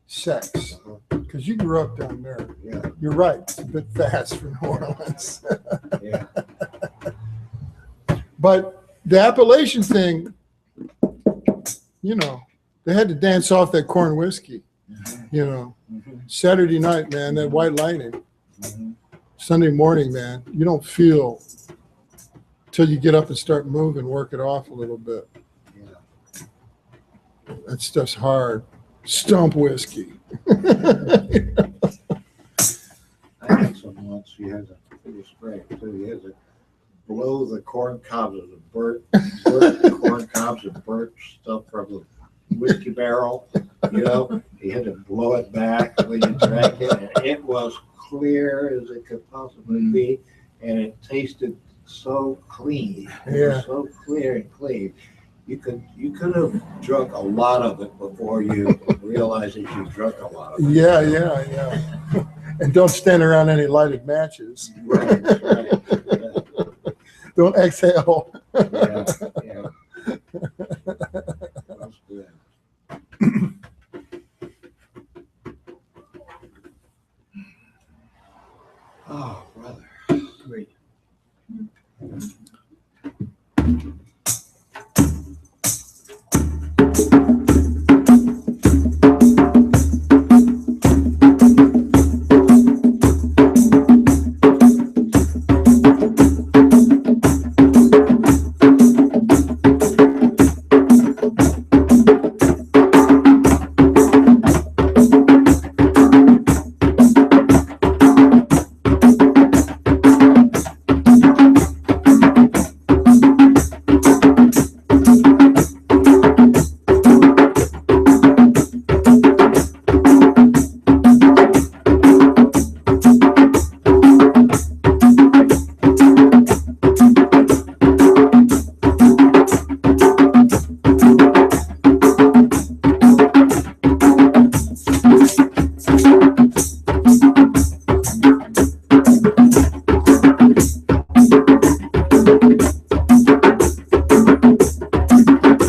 sects. Because you grew up down there. Yeah, You're right. It's a bit fast for New Orleans. yeah. But the Appalachian thing, you know, they had to dance off that corn whiskey. You know, Saturday night, man, that white lightning. Sunday morning, man, you don't feel till you get up and start moving, work it off a little bit. Yeah. That stuff's hard. Stump whiskey. I had some once. He has a pretty spray too. He has to blow the corn cobs of the burnt corn cobs and burnt stuff from the whiskey barrel. You know, he had to blow it back when you drank it, and it was clear as it could possibly be, and it tasted so clean. It Yeah. was so clear and clean. You could have drunk a lot of it before you realized that you drunk a lot of it. Yeah. And don't stand around any lighted matches. Right. Yeah. Don't exhale. Yeah. That's good. Oh, brother. Great.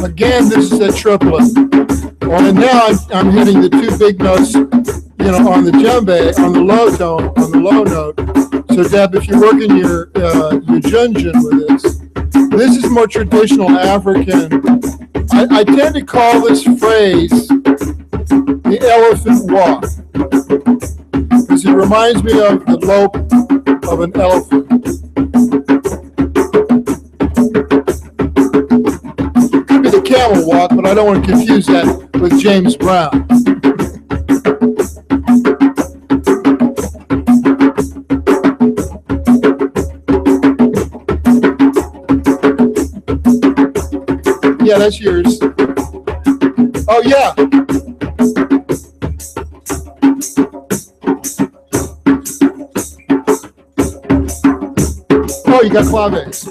Again, this is a triplet. And now I'm hitting the two big notes, you know, on the djembe, on the low tone, on the low note. So Deb, if you're working your junjun with this, This is more traditional African. I tend to call this phrase the elephant walk because it reminds me of the lope of an elephant. Could be the camel walk, but I don't want to confuse that with James Brown. Yeah, that's yours. Oh, yeah. Oh, you got claves.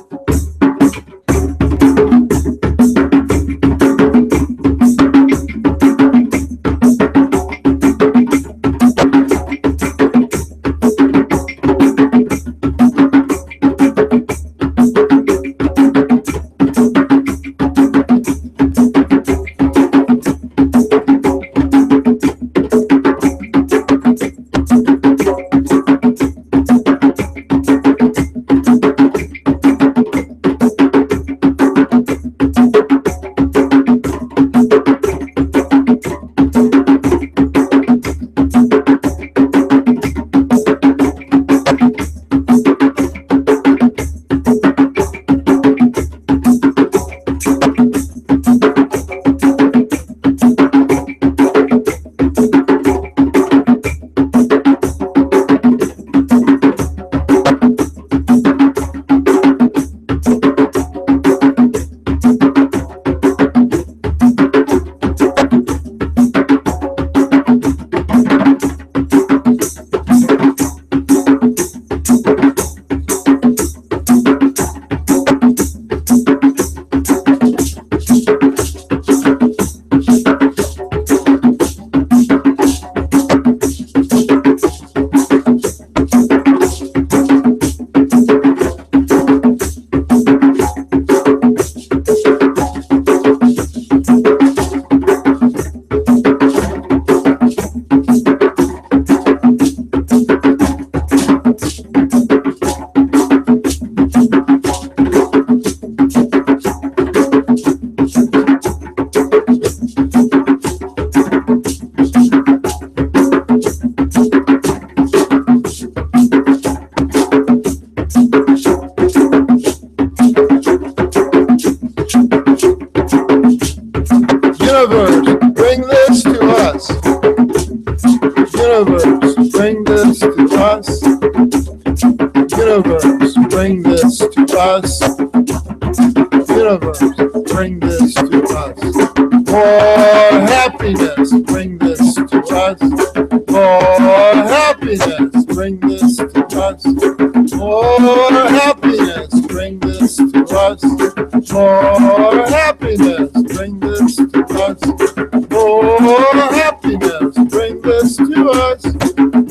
Universe, bring this to us. Universe, bring this to us. Universe, bring this to us. Universe, bring this to us. More happiness, bring this to us. More happiness, bring this to us. More happiness, bring this to us. More happiness, bring this to us. More happiness, bring this to us.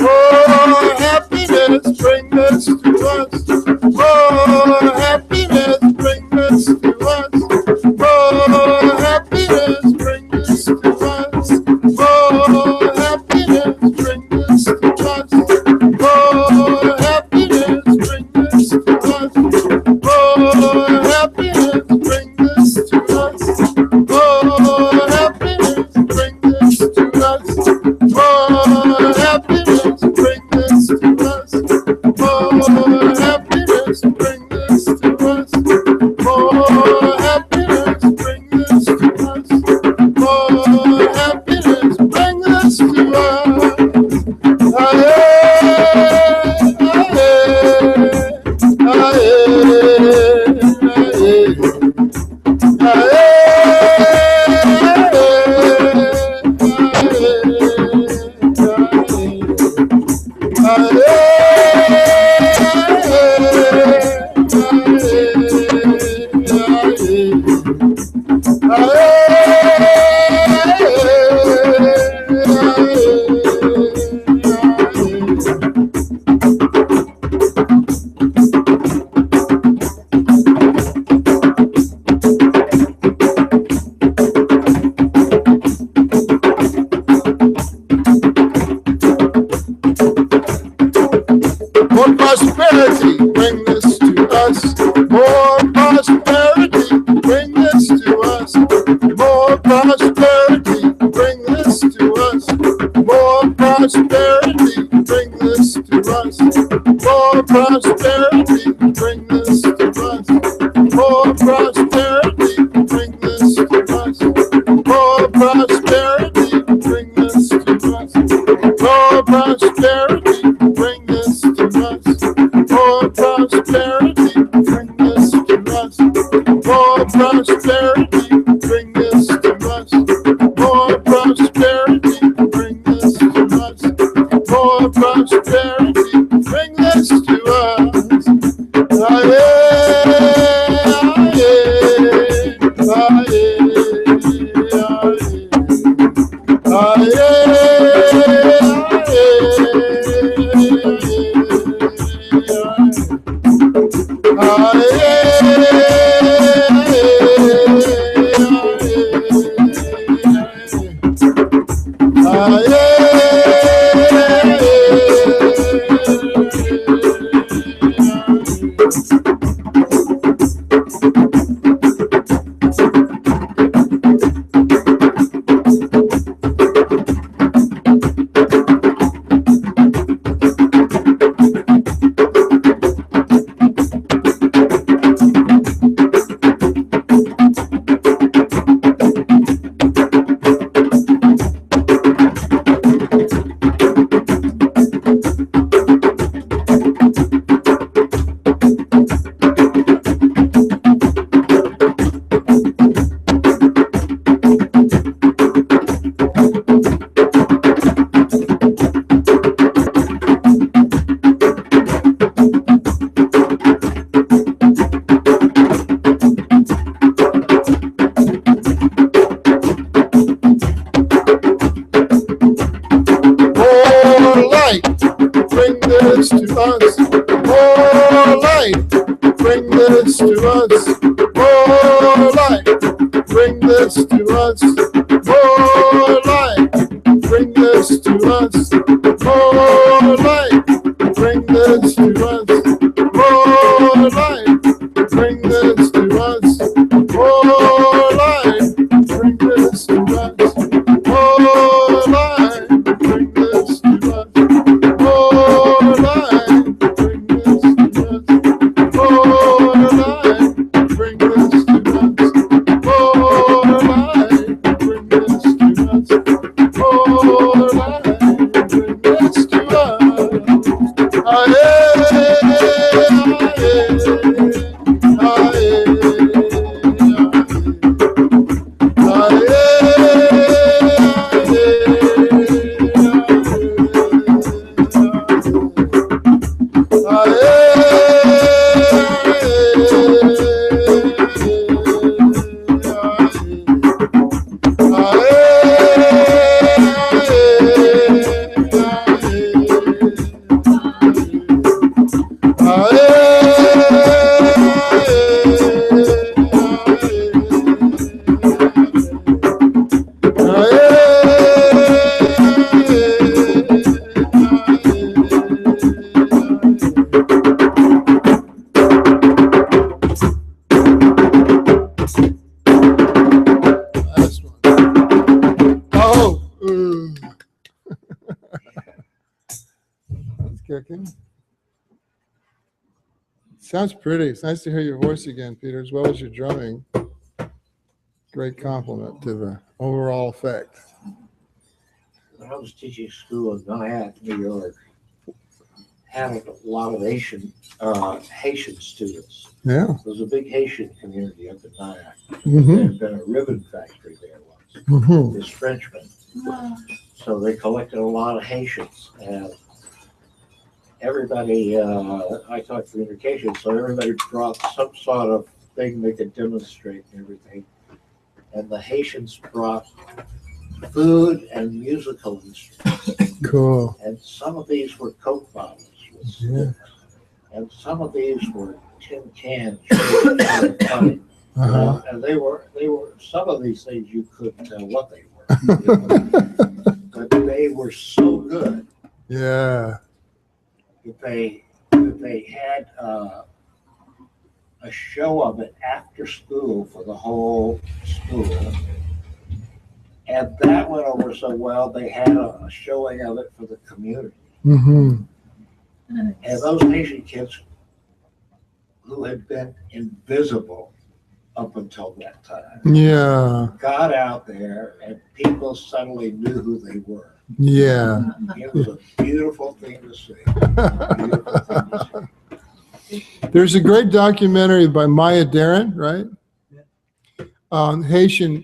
More happiness, bring this to us. More happiness, bring this to us. More happiness, bring this to us. More happiness, bring this to us. More happiness, bring this to us. More happiness, bring this to us. More happiness, bring this to us. More happiness, bring this to us. More happiness, bring this to us. More happiness, bring this to us. More happiness, bring this to us. Aye, aye, More prosperity, bring this to us. More prosperity. bring this to us. More prosperity, bring this to us. More prosperity, bring this to us. More prosperity, bring this to us. More prosperity, bring this to us. More prosperity, bring this to us. More prosperity, bring this to us. More prosperity, bring this to us. More prosperity, bring this to us. More prosperity, bring this to us. More prosperity, bring this to us. Aye, aye, aye, Sounds pretty. It's nice to hear your voice again, Peter, as well as your drumming. Great compliment to the overall effect. When I was teaching school in Nyack, New York, had a lot of Haitian students. Yeah. There was a big Haitian community up in Nyack. Mm-hmm. There had been a ribbon factory there once. Mm-hmm. This Frenchman. So they collected a lot of Haitians, and everybody, I taught communication, so everybody brought some sort of thing they could demonstrate and everything. And the Haitians brought food and musical instruments. Cool. And some of these were Coke bottles with sticks. Yeah. And some of these were tin cans. And they were some of these things you couldn't tell what they were. But they were so good. Yeah. That they had a show of it after school for the whole school. And that went over so well, they had a showing of it for the community. Mm-hmm. And those Haitian kids who had been invisible up until that time Yeah. got out there and people suddenly knew who they were. Yeah. It was a beautiful thing to see. Beautiful thing to see. There's a great documentary by Maya Deren, right? Haitian,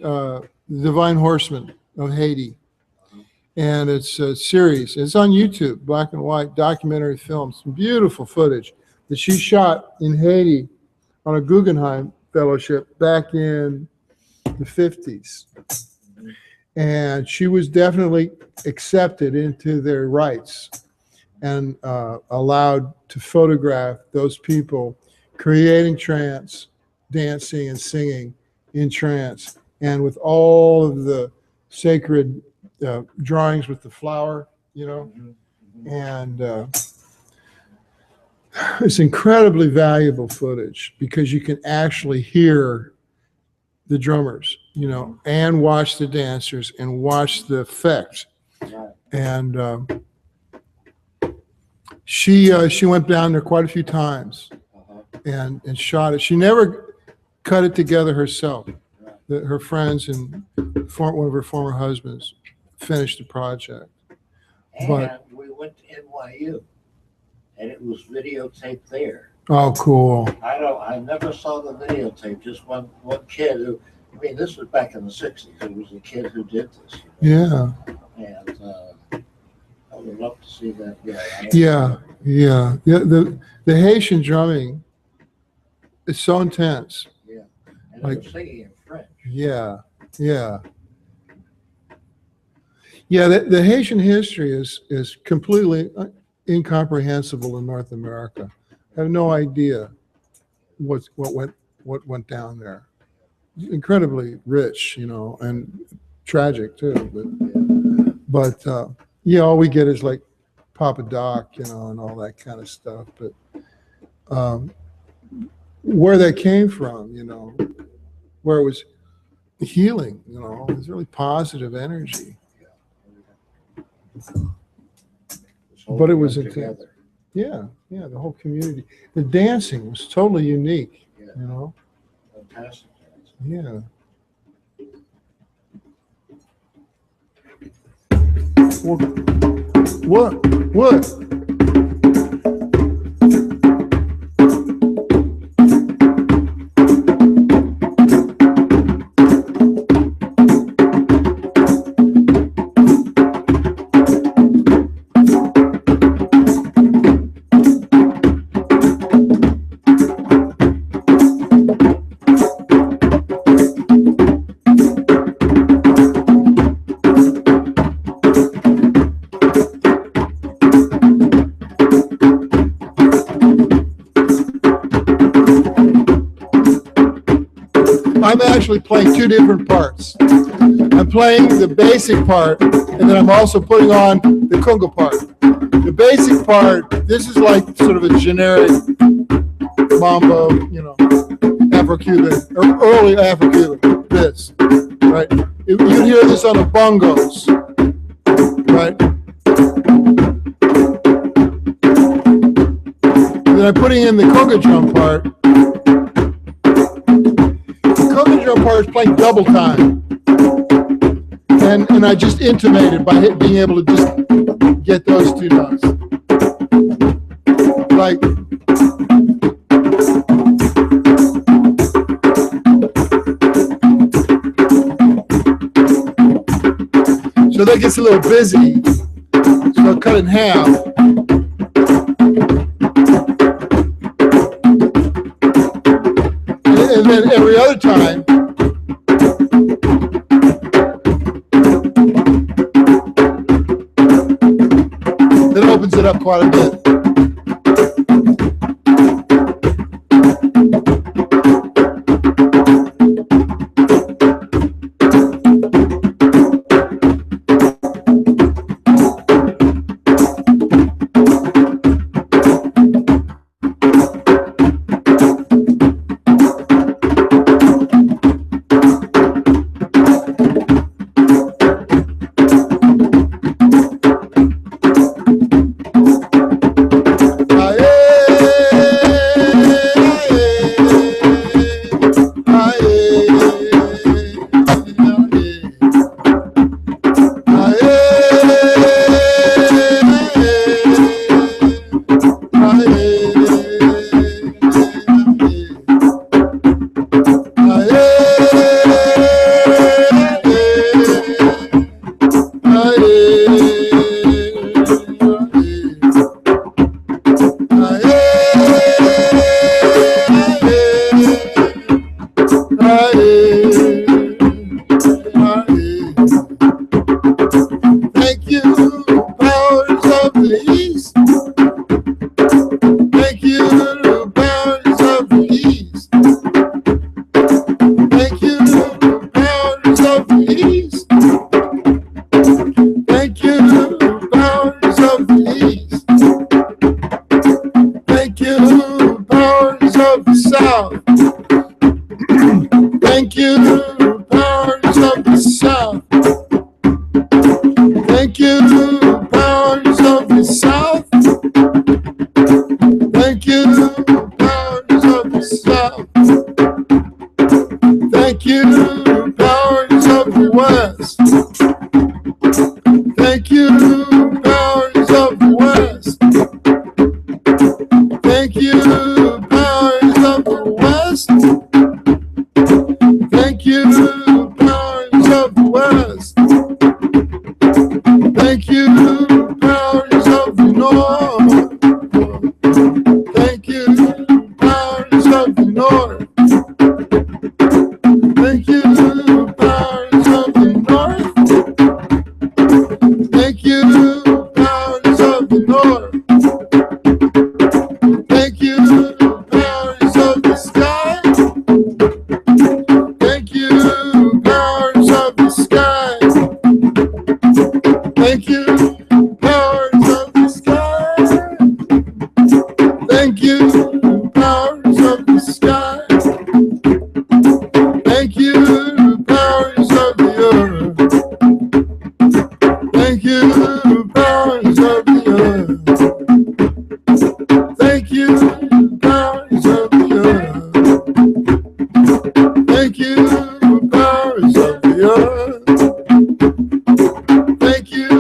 Divine Horseman of Haiti. And it's a series. It's on YouTube, black and white documentary film. Some beautiful footage that she shot in Haiti on a Guggenheim Fellowship back in the 50s. And she was definitely accepted into their rights and allowed to photograph those people creating trance, dancing and singing in trance, and with all of the sacred drawings with the flower, you know, and it's incredibly valuable footage because you can actually hear the drummers, you know, and watch the dancers and watch the effect. Right. And she went down there quite a few times and shot it. She never cut it together herself. Her friends and one of her former husbands finished the project. And But- we went to NYU and it was videotaped there. Oh, cool. I never saw the videotape, just one kid who, I mean, this was back in the 60s. It was a kid who did this. Yeah. And I would love to see that. Yeah. The Haitian drumming is so intense. And Like- they were singing in French. Yeah. The Haitian history is completely incomprehensible in North America. I have no idea what went down there. Incredibly rich, you know, and tragic too. But all we get is like Papa Doc, you know, and all that kind of stuff. But where that came from, you know, where it was healing, you know, it was really positive energy. But it was together. Yeah, the whole community. The dancing was totally unique, Yeah. you know. Fantastic. Yeah. What? I'm actually playing two different parts. I'm playing the basic part, and then I'm also putting on the conga part. The basic part, this is like sort of a generic mambo, you know, Afro-Cuban, or early Afro-Cuban, this, right? You hear this on the bongos, right? And then I'm putting in the conga drum part. The drum part is playing double time, and I just intimated by being able to just get those two notes. Like, so that gets a little busy, so I'll cut it in half. And then every other time, that opens it up quite a bit. powers of the South. Thank you, powers of the South. Thank you, powers of the South. Thank you, powers of the West. Thank you, powers of the West. Thank you, powers of the West. Thank you, powers of the West. Thank you, powers of the North. Thank you, powers of the North. Thank you, powers of the North. Thank you, powers of the North. Thank you, powers of the sky. Thank you, powers of the sky. Thank you, powers of the sky. Thank you, powers of the sky. Thank you, powers of the earth. Thank you, powers of the earth. Thank you, powers of the earth. Thank you, powers of the earth. Thank you,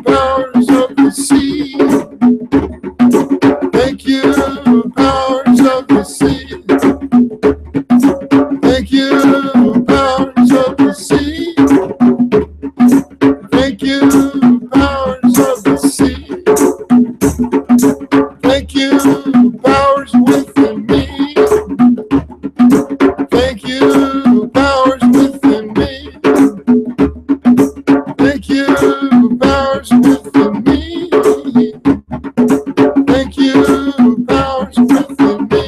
powers of the sea. Thank you, powers of the sea. Thank you, powers of the sea. Thank you, powers of the sea. Thank you, powers within me. Thank you, powers within me. Thank you, powers within me. Thank you, powers within me.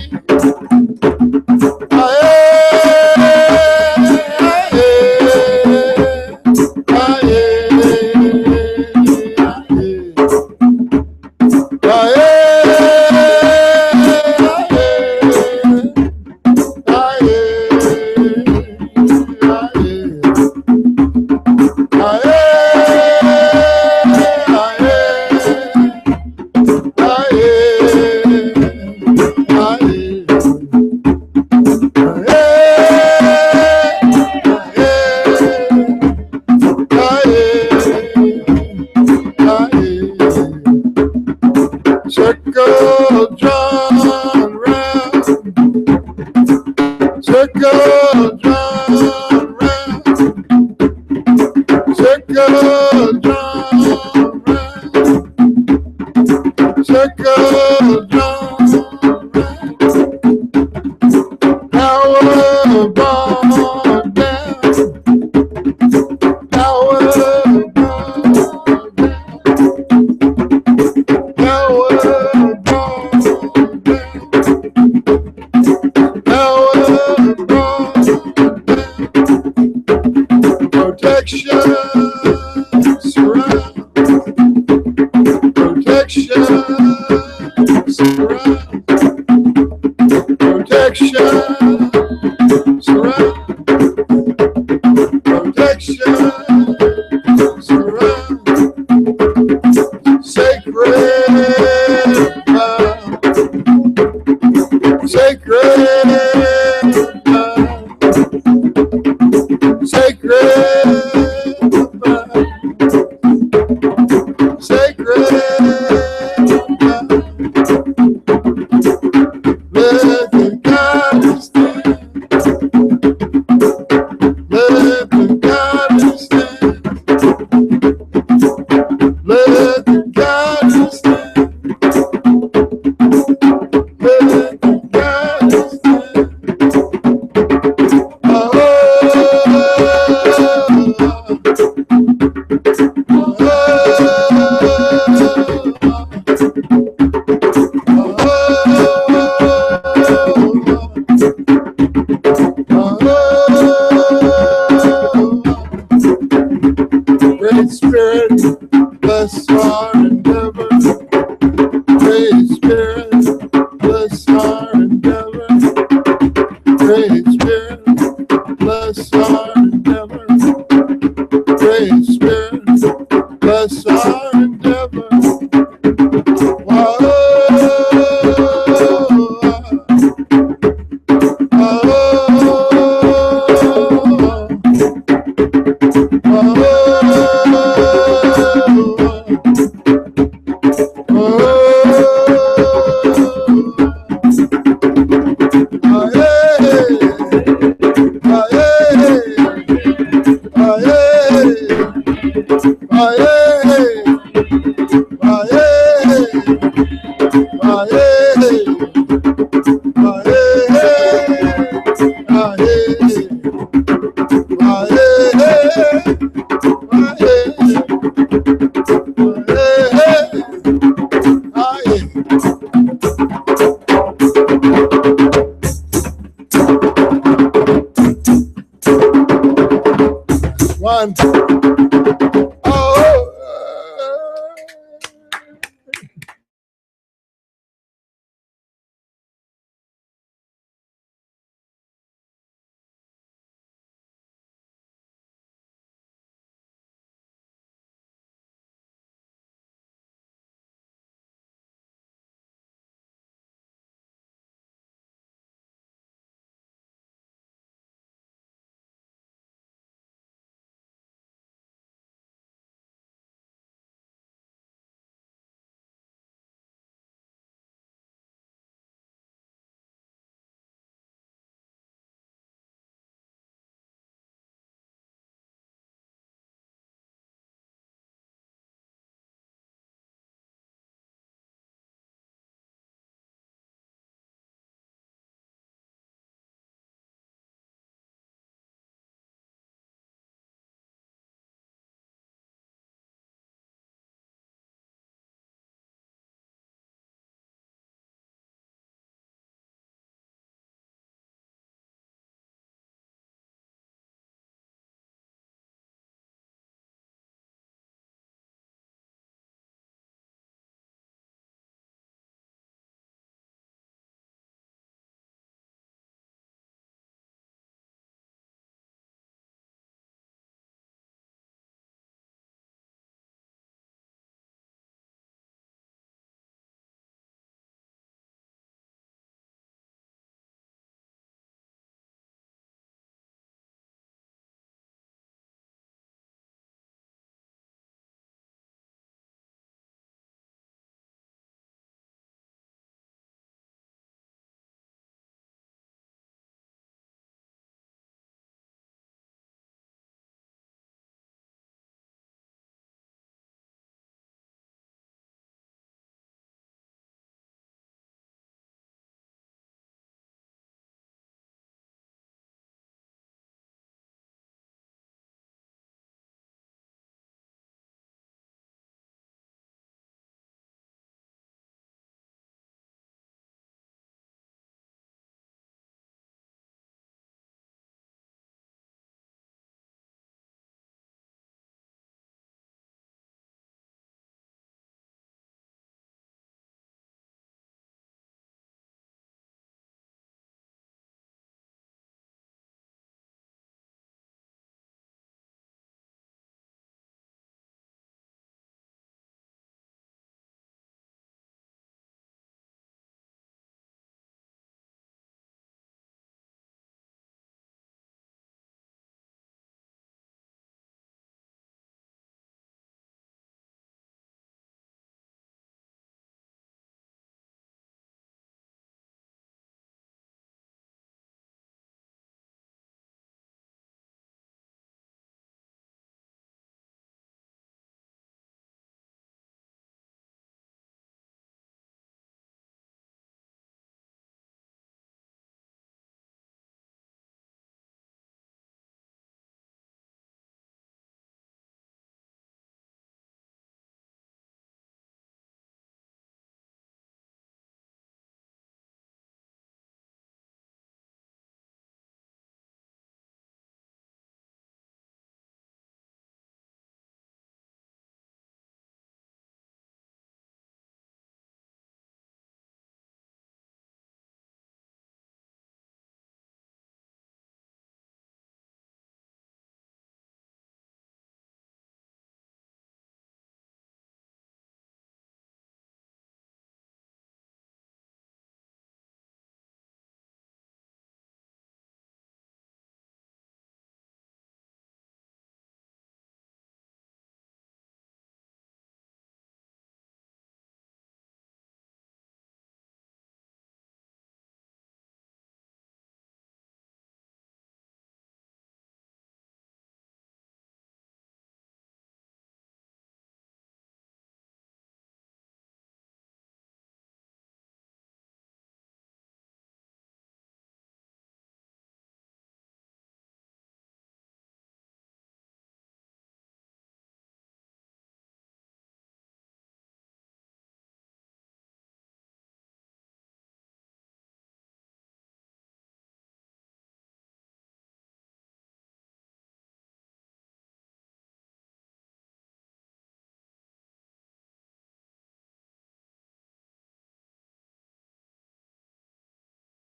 Circle, drum round. Circle, drum round. Circle, drum round. Circle, drum round. Power ball down. Power ball down. Power ball down. Power ball down. Protection surround. Protection surround. Protection surround. Protection surround. Sacred vow. Sacred vow. Sacred vow. Sacred vow. Let the goddess stand. Let the goddess stand. Let the goddess stand. Let the goddess stand. Oh, our endeavor. Great Spirit, bless our endeavor. One.